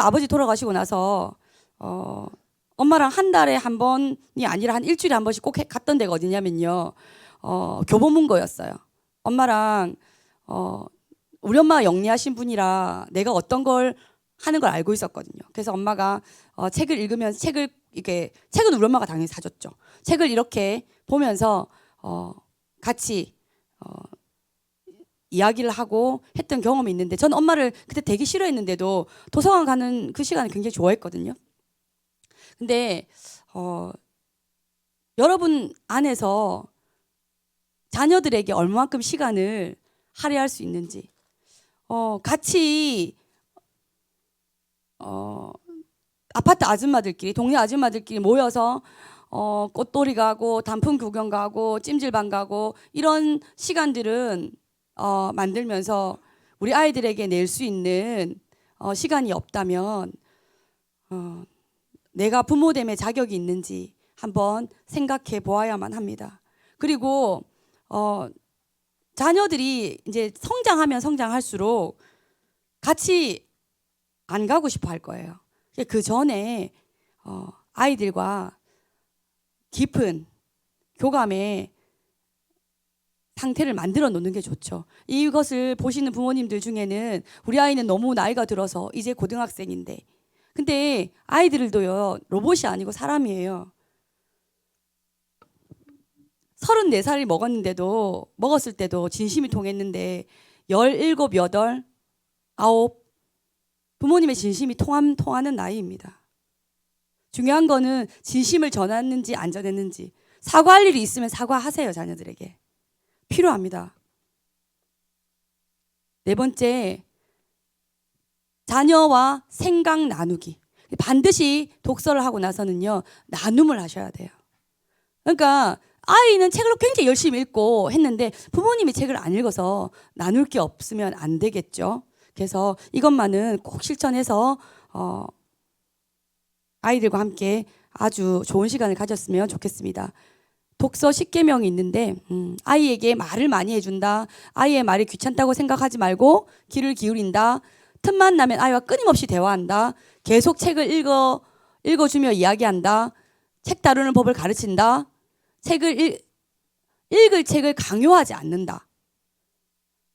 아버지 돌아가시고 나서 엄마랑 한 달에 한 번이 아니라 한 일주일에 한 번씩 꼭 갔던 데가 어디냐면요, 교보문고였어요. 엄마랑 우리 엄마가 영리하신 분이라 내가 어떤 걸 하는 걸 알고 있었거든요. 그래서 엄마가 책을 읽으면 책은 우리 엄마가 당연히 사줬죠. 책을 이렇게 보면서 같이 이야기를 하고 했던 경험이 있는데, 저는 엄마를 그때 되게 싫어했는데도 도서관 가는 그 시간을 굉장히 좋아했거든요. 근데 여러분 안에서 자녀들에게 얼마만큼 시간을 할애할 수 있는지, 같이 아파트 아줌마들끼리, 동네 아줌마들끼리 모여서 꽃놀이 가고 단풍 구경 가고 찜질방 가고 이런 시간들은 만들면서 우리 아이들에게 낼 수 있는 시간이 없다면 내가 부모됨의 자격이 있는지 한번 생각해 보아야만 합니다. 그리고 자녀들이 이제 성장하면 성장할수록 같이 안 가고 싶어 할 거예요. 그 전에 아이들과 깊은 교감의 상태를 만들어 놓는 게 좋죠. 이것을 보시는 부모님들 중에는 우리 아이는 너무 나이가 들어서 이제 고등학생인데, 근데 아이들도요, 로봇이 아니고 사람이에요. 34살이 먹었을 때도 진심이 통했는데 17, 8, 9 부모님의 진심이 통하는 나이입니다. 중요한 거는 진심을 전했는지 안 전했는지. 사과할 일이 있으면 사과하세요. 자녀들에게. 필요합니다. 네 번째, 자녀와 생각 나누기. 반드시 독서를 하고 나서는요, 나눔을 하셔야 돼요. 그러니까 아이는 책을 굉장히 열심히 읽고 했는데 부모님이 책을 안 읽어서 나눌 게 없으면 안 되겠죠. 그래서 이것만은 꼭 실천해서 아이들과 함께 아주 좋은 시간을 가졌으면 좋겠습니다. 독서 10계명이 있는데 아이에게 말을 많이 해준다. 아이의 말이 귀찮다고 생각하지 말고 귀를 기울인다. 틈만 나면 아이와 끊임없이 대화한다. 계속 책을 읽어주며 이야기한다. 책 다루는 법을 가르친다. 읽을 책을 강요하지 않는다.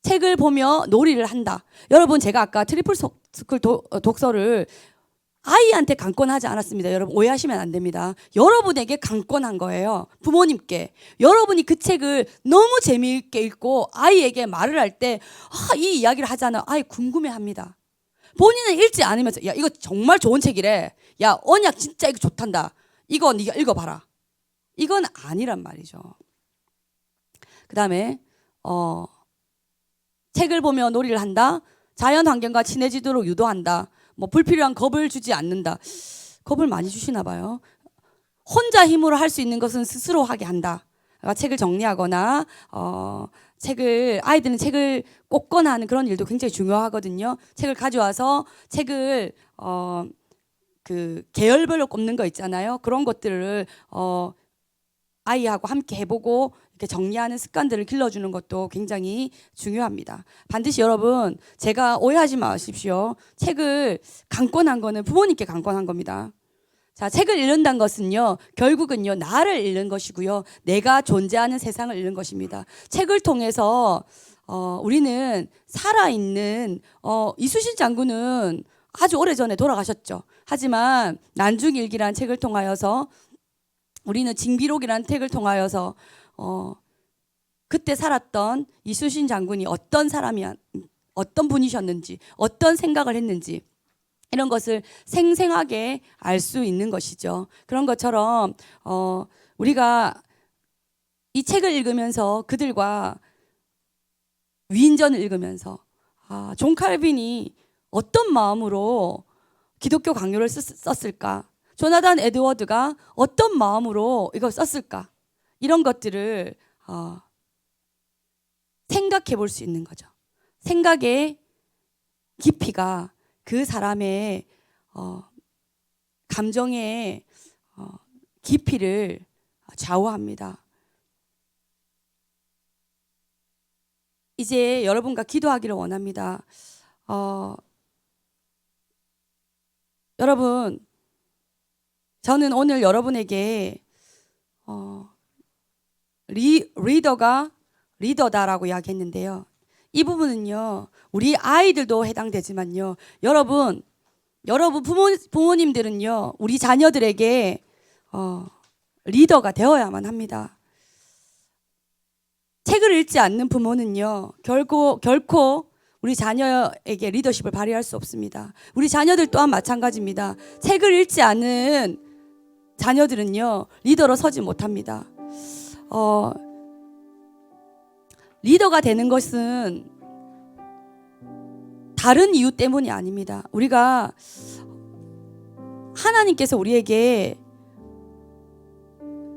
책을 보며 놀이를 한다. 여러분, 제가 아까 트리플 스쿨 독서를 아이한테 강권하지 않았습니다. 여러분, 오해하시면 안 됩니다. 여러분에게 강권한 거예요. 부모님께. 여러분이 그 책을 너무 재미있게 읽고 아이에게 말을 할 때 이 이야기를 하잖아. 아이 궁금해합니다. 본인은 읽지 않으면서 야, 이거 정말 좋은 책이래. 야, 언약 진짜 이거 좋단다. 이거 네가 읽어봐라. 이건 아니란 말이죠. 그 다음에 책을 보며 놀이를 한다. 자연 환경과 친해지도록 유도한다. 뭐 불필요한 겁을 주지 않는다. 겁을 많이 주시나 봐요. 혼자 힘으로 할 수 있는 것은 스스로 하게 한다. 그러니까 책을 정리하거나 아이들은 책을 꽂거나 하는 그런 일도 굉장히 중요하거든요. 책을 가져와서 책을 그 계열별로 꼽는 거 있잖아요. 그런 것들을 아이하고 함께 해보고 이렇게 정리하는 습관들을 길러주는 것도 굉장히 중요합니다. 반드시 여러분, 제가 오해하지 마십시오. 책을 강권한 거는 부모님께 강권한 겁니다. 자, 책을 읽는다는 것은요, 결국은요, 나를 읽는 것이고요, 내가 존재하는 세상을 읽는 것입니다. 책을 통해서 우리는 살아있는 이순신 장군은 아주 오래전에 돌아가셨죠. 하지만 난중일기라는 책을 통하여서 우리는 징비록이라는 책을 통하여서 그때 살았던 이순신 장군이 어떤 분이셨는지, 어떤 생각을 했는지 이런 것을 생생하게 알 수 있는 것이죠. 그런 것처럼 우리가 이 책을 읽으면서 그들과 위인전을 읽으면서 존 칼빈이 어떤 마음으로 기독교 강요를 썼을까? 조나단 에드워드가 어떤 마음으로 이걸 썼을까? 이런 것들을 생각해 볼 수 있는 거죠. 생각의 깊이가 그 사람의 감정의 깊이를 좌우합니다. 이제 여러분과 기도하기를 원합니다. 여러분, 저는 오늘 여러분에게 리더가 리더다라고 이야기했는데요. 이 부분은요, 우리 아이들도 해당되지만요, 여러분 부모님들은요, 우리 자녀들에게 리더가 되어야만 합니다. 책을 읽지 않는 부모는요, 결코 우리 자녀에게 리더십을 발휘할 수 없습니다. 우리 자녀들 또한 마찬가지입니다. 책을 읽지 않은 자녀들은요, 리더로 서지 못합니다. 리더가 되는 것은 다른 이유 때문이 아닙니다. 우리가 하나님께서 우리에게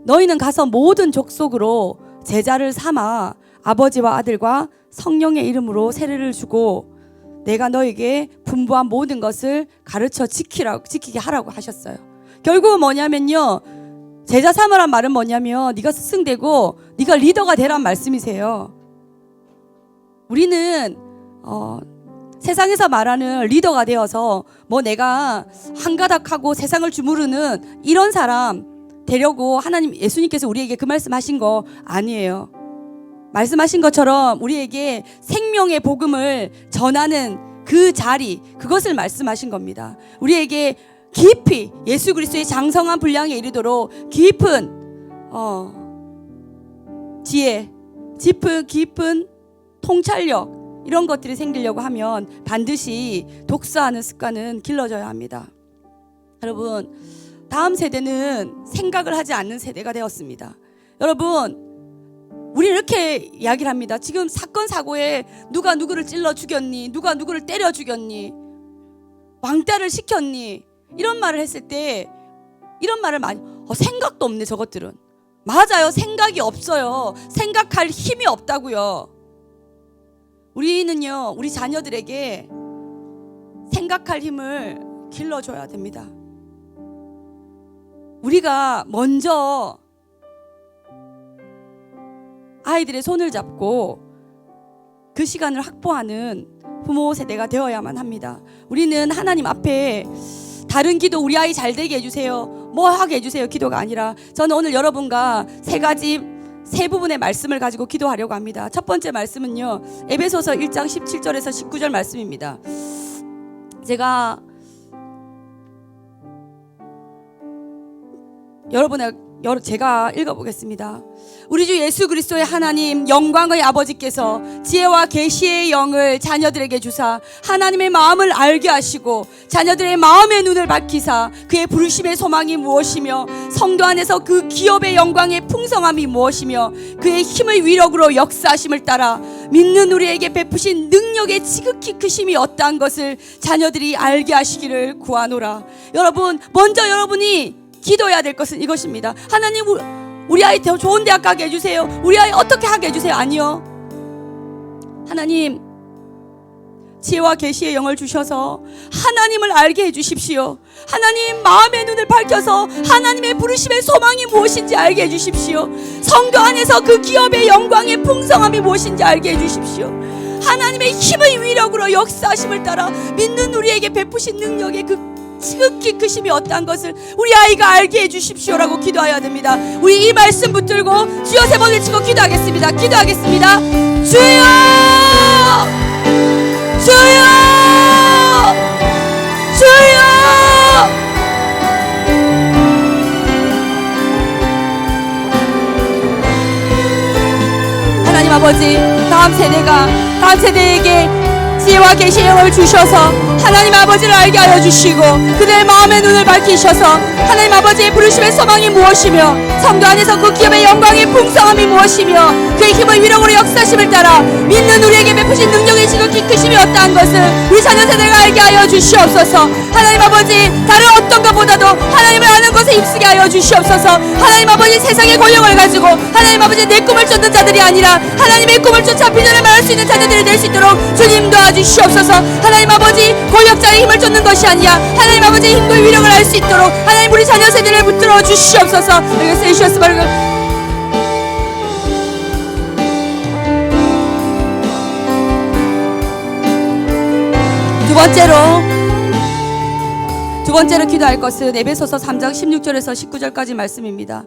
너희는 가서 모든 족속으로 제자를 삼아 아버지와 아들과 성령의 이름으로 세례를 주고 내가 너에게 분부한 모든 것을 가르쳐 지키게 하라고 하셨어요. 결국은 뭐냐면요, 제자 삼으란 말은 뭐냐면 네가 스승되고 네가 리더가 되란 말씀이세요. 우리는 세상에서 말하는 리더가 되어서 뭐 내가 한가닥하고 세상을 주무르는 이런 사람 되려고 예수님께서 우리에게 그 말씀하신 거 아니에요. 말씀하신 것처럼 우리에게 생명의 복음을 전하는 그 자리, 그것을 말씀하신 겁니다. 우리에게 깊이 예수 그리스도의 장성한 분량에 이르도록 깊은 지혜, 깊은 통찰력, 이런 것들이 생기려고 하면 반드시 독서하는 습관은 길러져야 합니다. 여러분, 다음 세대는 생각을 하지 않는 세대가 되었습니다. 여러분, 우리는 이렇게 이야기를 합니다. 지금 사건 사고에 누가 누구를 찔러 죽였니? 누가 누구를 때려 죽였니? 왕따를 시켰니? 이런 말을 했을 때 이런 말을 많이 생각도 없네 저것들은. 맞아요. 생각이 없어요. 생각할 힘이 없다고요. 우리는요, 우리 자녀들에게 생각할 힘을 길러줘야 됩니다. 우리가 먼저 아이들의 손을 잡고 그 시간을 확보하는 부모 세대가 되어야만 합니다. 우리는 하나님 앞에 다른 기도 우리 아이 잘 되게 해주세요, 뭐 하게 해주세요 기도가 아니라 저는 오늘 여러분과 세 부분의 말씀을 가지고 기도하려고 합니다. 첫 번째 말씀은요, 에베소서 1장 17절에서 19절 말씀입니다. 제가 읽어보겠습니다. 우리 주 예수 그리스도의 하나님 영광의 아버지께서 지혜와 계시의 영을 자녀들에게 주사 하나님의 마음을 알게 하시고 자녀들의 마음의 눈을 밝히사 그의 부르심의 소망이 무엇이며 성도 안에서 그 기업의 영광의 풍성함이 무엇이며 그의 힘의 위력으로 역사하심을 따라 믿는 우리에게 베푸신 능력의 지극히 크심이 어떠한 것을 자녀들이 알게 하시기를 구하노라. 여러분, 먼저 여러분이 기도해야 될 것은 이것입니다. 하나님, 우리 아이 더 좋은 대학 가게 해주세요, 우리 아이 어떻게 하게 해주세요. 아니요, 하나님 지혜와 계시의 영을 주셔서 하나님을 알게 해주십시오. 하나님 마음의 눈을 밝혀서 하나님의 부르심의 소망이 무엇인지 알게 해주십시오. 성도 안에서 그 기업의 영광의 풍성함이 무엇인지 알게 해주십시오. 하나님의 힘의 위력으로 역사하심을 따라 믿는 우리에게 베푸신 능력의 그 지극히 크심이 어떠한 것을 우리 아이가 알게 해주십시오라고 기도해야 됩니다. 우리 이 말씀 붙들고 주여 세 번 외치고 기도하겠습니다. 기도하겠습니다. 주여, 주여, 주여. 하나님 아버지, 다음 세대에게 지혜와 계시의 영을 주셔서 하나님 아버지를 알게 하여 주시고 그들의 마음의 눈을 밝히셔서 하나님 아버지의 부르심의 소망이 무엇이며 성도 안에서 그 기업의 영광의 풍성함이 무엇이며 그의 힘의 위력으로 역사심을 따라 믿는 우리에게 베푸신 능력의 지극히 크심이 어떠한 것을 우리 자녀 세대가 알게 하여 주시옵소서. 하나님 아버지, 다른 어떤 것보다도 하나님을 아는 것에 힘쓰게 하여 주시옵소서. 하나님 아버지, 세상의 권력을 가지고 하나님 아버지 내 꿈을 쫓는 자들이 아니라 하나님의 꿈을 쫓아 비전을 말할 수 있는 자녀들이 될 수 있도록 주님 도와주시옵소서. 하나님 아버지, 권력자의 힘을 쫓는 것이 아니라 하나님 아버지의 힘과 위력을 알 수 있도록 하나님 우리 자녀 세대를 붙들어 주시옵소서. 두 번째로 기도할 것은 에베소서 3장 16절에서 19절까지 말씀입니다.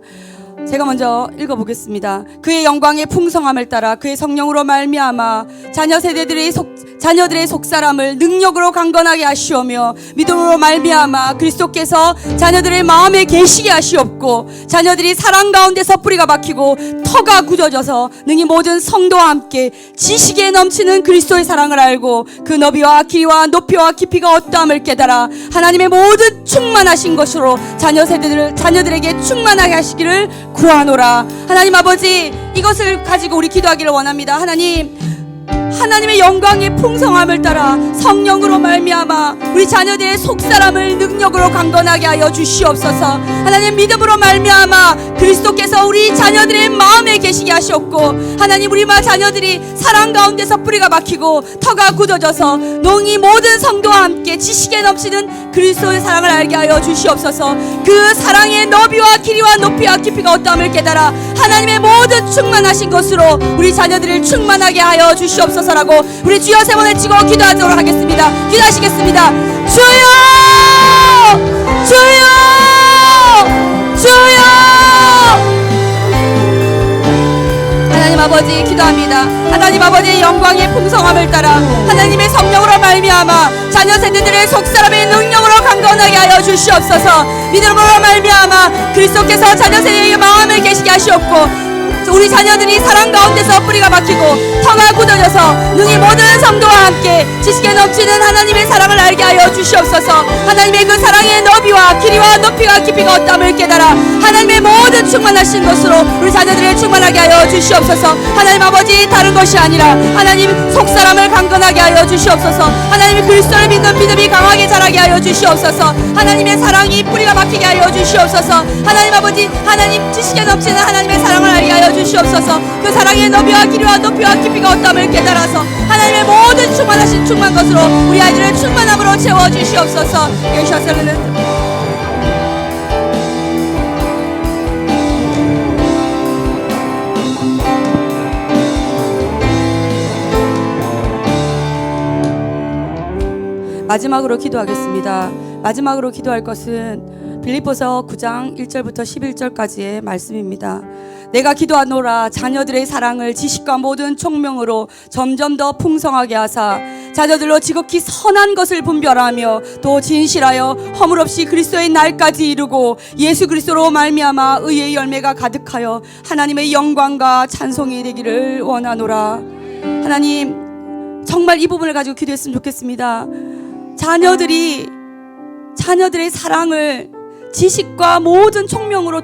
제가 먼저 읽어보겠습니다. 그의 영광의 풍성함을 따라 그의 성령으로 말미암아 자녀들의 속사람을 능력으로 강건하게 하시오며 믿음으로 말미암아 그리스도께서 자녀들의 마음에 계시게 하시옵고 자녀들이 사랑 가운데서 뿌리가 박히고 터가 굳어져서 능히 모든 성도와 함께 지식에 넘치는 그리스도의 사랑을 알고 그 너비와 길이와 높이와 깊이가 어떠함을 깨달아 하나님의 모든 충만하신 것으로 자녀들에게 충만하게 하시기를 구하노라. 하나님 아버지, 이것을 가지고 우리 기도하기를 원합니다. 하나님의 영광의 풍성함을 따라 성령으로 말미암아 우리 자녀들의 속사람을 능력으로 강건하게 하여 주시옵소서. 하나님, 믿음으로 말미암아 그리스도께서 우리 자녀들의 마음에 계시게 하셨고 하나님 우리 자녀들이 사랑 가운데서 뿌리가 박히고 터가 굳어져서 농이 모든 성도와 함께 지식에 넘치는 그리스도의 사랑을 알게 하여 주시옵소서. 그 사랑의 너비와 길이와 높이와 깊이가 어떠함을 깨달아 하나님의 모든 충만하신 것으로 우리 자녀들을 충만하게 하여 주시옵소서라고 우리 주여 세 번 외치고 기도하도록 하겠습니다. 기도하시겠습니다. 주여, 주여, 주여. 하나님 아버지, 기도합니다. 하나님 아버지의 영광의 풍성함을 따라 하나님의 성령으로 말미암아 자녀 세대들의 속사람의 능력으로 강건하게 하여 주시옵소서. 믿음으로 말미암아 그리스도께서 자녀 세대의 마음을 계시게 하시옵고 우리 자녀들이 사랑 가운데서 뿌리가 박히고 터가 굳어져서 능히 모든 성도와 함께 지식에 넘치는 하나님의 사랑을 알게 하여 주시옵소서. 하나님의 그 사랑의 너비와 길이와 높이와 깊이가 어떠함을 깨달아 하나님의 모든 충만하신 것으로 우리 자녀들을 충만하게 하여 주시옵소서. 하나님 아버지, 다른 것이 아니라 하나님 속사람을 강건하게 하여 주시옵소서. 하나님이 그리스도를 믿는 믿음이 강하게 자라게 하여 주시옵소서. 하나님의 사랑이 뿌리가 박히게 하여 주시옵소서. 하나님 아버지, 하나님 지식에 넘치는 하나님의 사랑을 알게 하여 주시옵소서. 그 사랑의 너비와 길이와 높이와 깊이가 어떠함을 깨달아서 하나님의 모든 충만하신 충만 것으로 우리 아이들을 충만함으로 채워 주시옵소서. 예수님의 마지막으로 기도하겠습니다. 마지막으로 기도할 것은 빌립보서 9장 1절부터 11절까지의 말씀입니다. 내가 기도하노라 자녀들의 사랑을 지식과 모든 총명으로 점점 더 풍성하게 하사 자녀들로 지극히 선한 것을 분별하며 또 진실하여 허물없이 그리스도의 날까지 이루고 예수 그리스도로 말미암아 의의 열매가 가득하여 하나님의 영광과 찬송이 되기를 원하노라. 하나님, 정말 이 부분을 가지고 기도했으면 좋겠습니다. 자녀들의 사랑을 지식과 모든 총명으로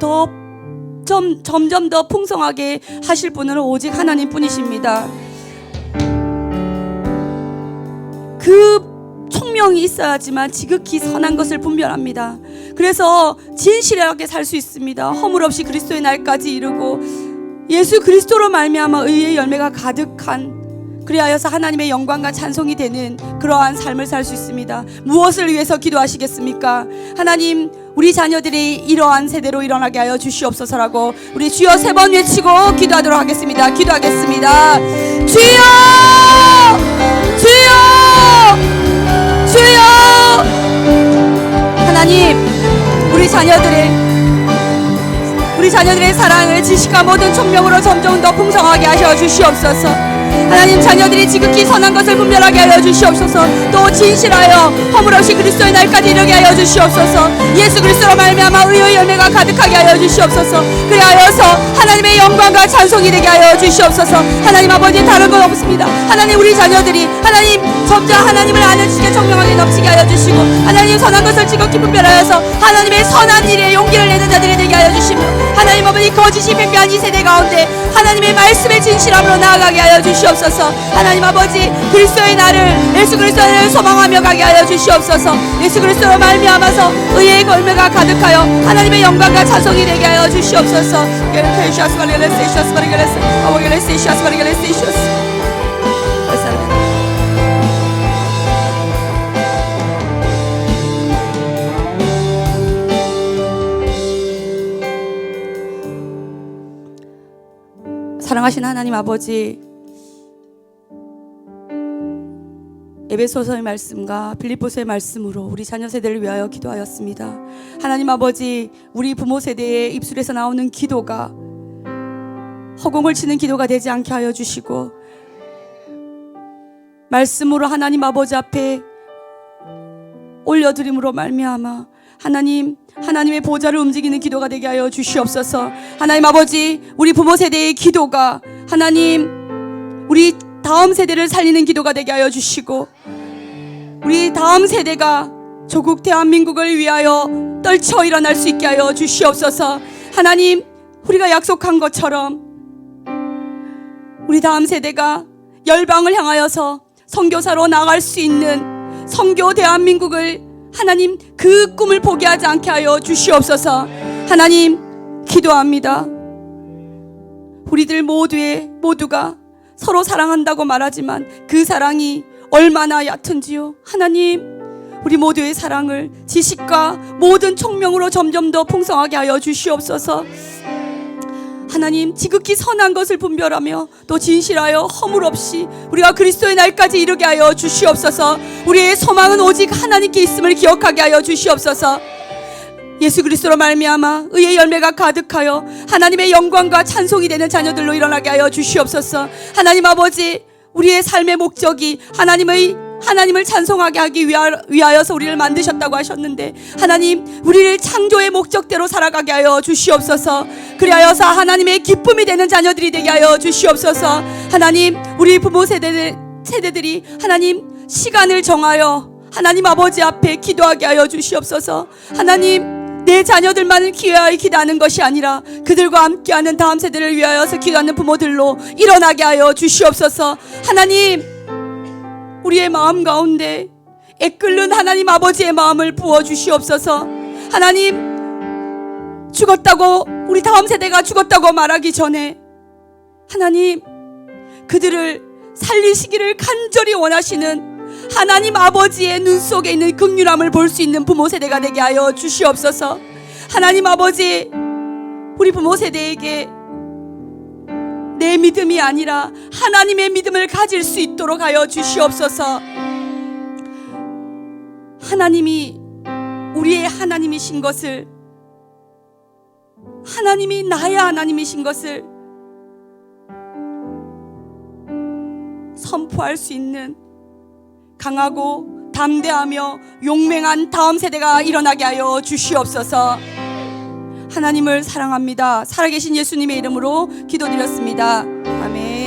점점 더 풍성하게 하실 분은 오직 하나님 뿐이십니다. 그 총명이 있어야지만 지극히 선한 것을 분별합니다. 그래서 진실하게 살 수 있습니다. 허물없이 그리스도의 날까지 이루고 예수 그리스도로 말미암아 의의 열매가 가득한, 그리하여서 하나님의 영광과 찬송이 되는 그러한 삶을 살 수 있습니다. 무엇을 위해서 기도하시겠습니까? 하나님, 우리 자녀들이 이러한 세대로 일어나게 하여 주시옵소서라고 우리 주여 3번 외치고 기도하도록 하겠습니다. 기도하겠습니다. 주여! 주여! 주여! 하나님, 우리 자녀들의 사랑을 지식과 모든 총명으로 점점 더 풍성하게 하셔 주시옵소서. 하나님, 자녀들이 지극히 선한 것을 분별하게 하여 주시옵소서. 또 진실하여 허물없이 그리스도의 날까지 이르게 하여 주시옵소서. 예수 그리스도로 말미암아 의의 열매가 가득하게 하여 주시옵소서. 그리하여서 하나님의 영광과 찬송이 되게 하여 주시옵소서. 하나님 아버지, 다른 건 없습니다. 하나님, 우리 자녀들이 하나님 점점 하나님을 아는 지식에 청명하게 넘치게 하여 주시고 하나님 선한 것을 지극히 분별하여서 하나님의 선한 일에 용기를 내는 자들이 되게 하여 주시며 하나님 아버지, 거짓이 팽배한 이 세대 가운데 하나님의 말씀의 진실함으로 나아가게 하여 주시옵소서. 하나님 아버지, 그리스도의 날을, 예수 그리스도의 날을 소망하며 가게 하여 주시옵소서. 예수 그리스도로 말미암아서 의의 열매가 가득하여 하나님의 영광과 찬송이 되게 하여 주시옵소서. 사랑하신 하나님 아버지, 에베소서의 말씀과 빌립보서의 말씀으로 우리 자녀 세대를 위하여 기도하였습니다. 하나님 아버지, 우리 부모 세대의 입술에서 나오는 기도가 허공을 치는 기도가 되지 않게 하여 주시고 말씀으로 하나님 아버지 앞에 올려드림으로 말미암아 하나님의 보좌를 움직이는 기도가 되게 하여 주시옵소서. 하나님 아버지, 우리 부모 세대의 기도가 우리 다음 세대를 살리는 기도가 되게 하여 주시고 우리 다음 세대가 조국 대한민국을 위하여 떨쳐 일어날 수 있게 하여 주시옵소서. 하나님, 우리가 약속한 것처럼 우리 다음 세대가 열방을 향하여서 선교사로 나갈 수 있는 선교 대한민국을 하나님 그 꿈을 포기하지 않게 하여 주시옵소서. 하나님, 기도합니다. 우리들 모두가 서로 사랑한다고 말하지만 그 사랑이 얼마나 얕은지요. 하나님, 우리 모두의 사랑을 지식과 모든 총명으로 점점 더 풍성하게 하여 주시옵소서. 하나님, 지극히 선한 것을 분별하며 또 진실하여 허물 없이 우리가 그리스도의 날까지 이르게 하여 주시옵소서. 우리의 소망은 오직 하나님께 있음을 기억하게 하여 주시옵소서. 예수 그리스도로 말미암아 의의 열매가 가득하여 하나님의 영광과 찬송이 되는 자녀들로 일어나게 하여 주시옵소서. 하나님 아버지, 우리의 삶의 목적이 하나님을 찬송하게 하기 위하여서 우리를 만드셨다고 하셨는데 하나님, 우리를 창조의 목적대로 살아가게 하여 주시옵소서. 그리하여서 하나님의 기쁨이 되는 자녀들이 되게 하여 주시옵소서. 하나님, 우리 부모 세대들이 하나님 시간을 정하여 하나님 아버지 앞에 기도하게 하여 주시옵소서. 하나님, 내 자녀들만을 기회하여 기도하는 것이 아니라 그들과 함께하는 다음 세대를 위하여서 기도하는 부모들로 일어나게 하여 주시옵소서. 하나님, 우리의 마음 가운데 애끓는 하나님 아버지의 마음을 부어주시옵소서. 하나님, 우리 다음 세대가 죽었다고 말하기 전에 하나님, 그들을 살리시기를 간절히 원하시는 하나님 아버지의 눈 속에 있는 긍휼함을 볼 수 있는 부모 세대가 되게 하여 주시옵소서. 하나님 아버지, 우리 부모 세대에게 내 믿음이 아니라 하나님의 믿음을 가질 수 있도록 하여 주시옵소서. 하나님이 우리의 하나님이신 것을, 하나님이 나의 하나님이신 것을 선포할 수 있는 강하고 담대하며 용맹한 다음 세대가 일어나게 하여 주시옵소서. 하나님을 사랑합니다. 살아계신 예수님의 이름으로 기도드렸습니다. 아멘.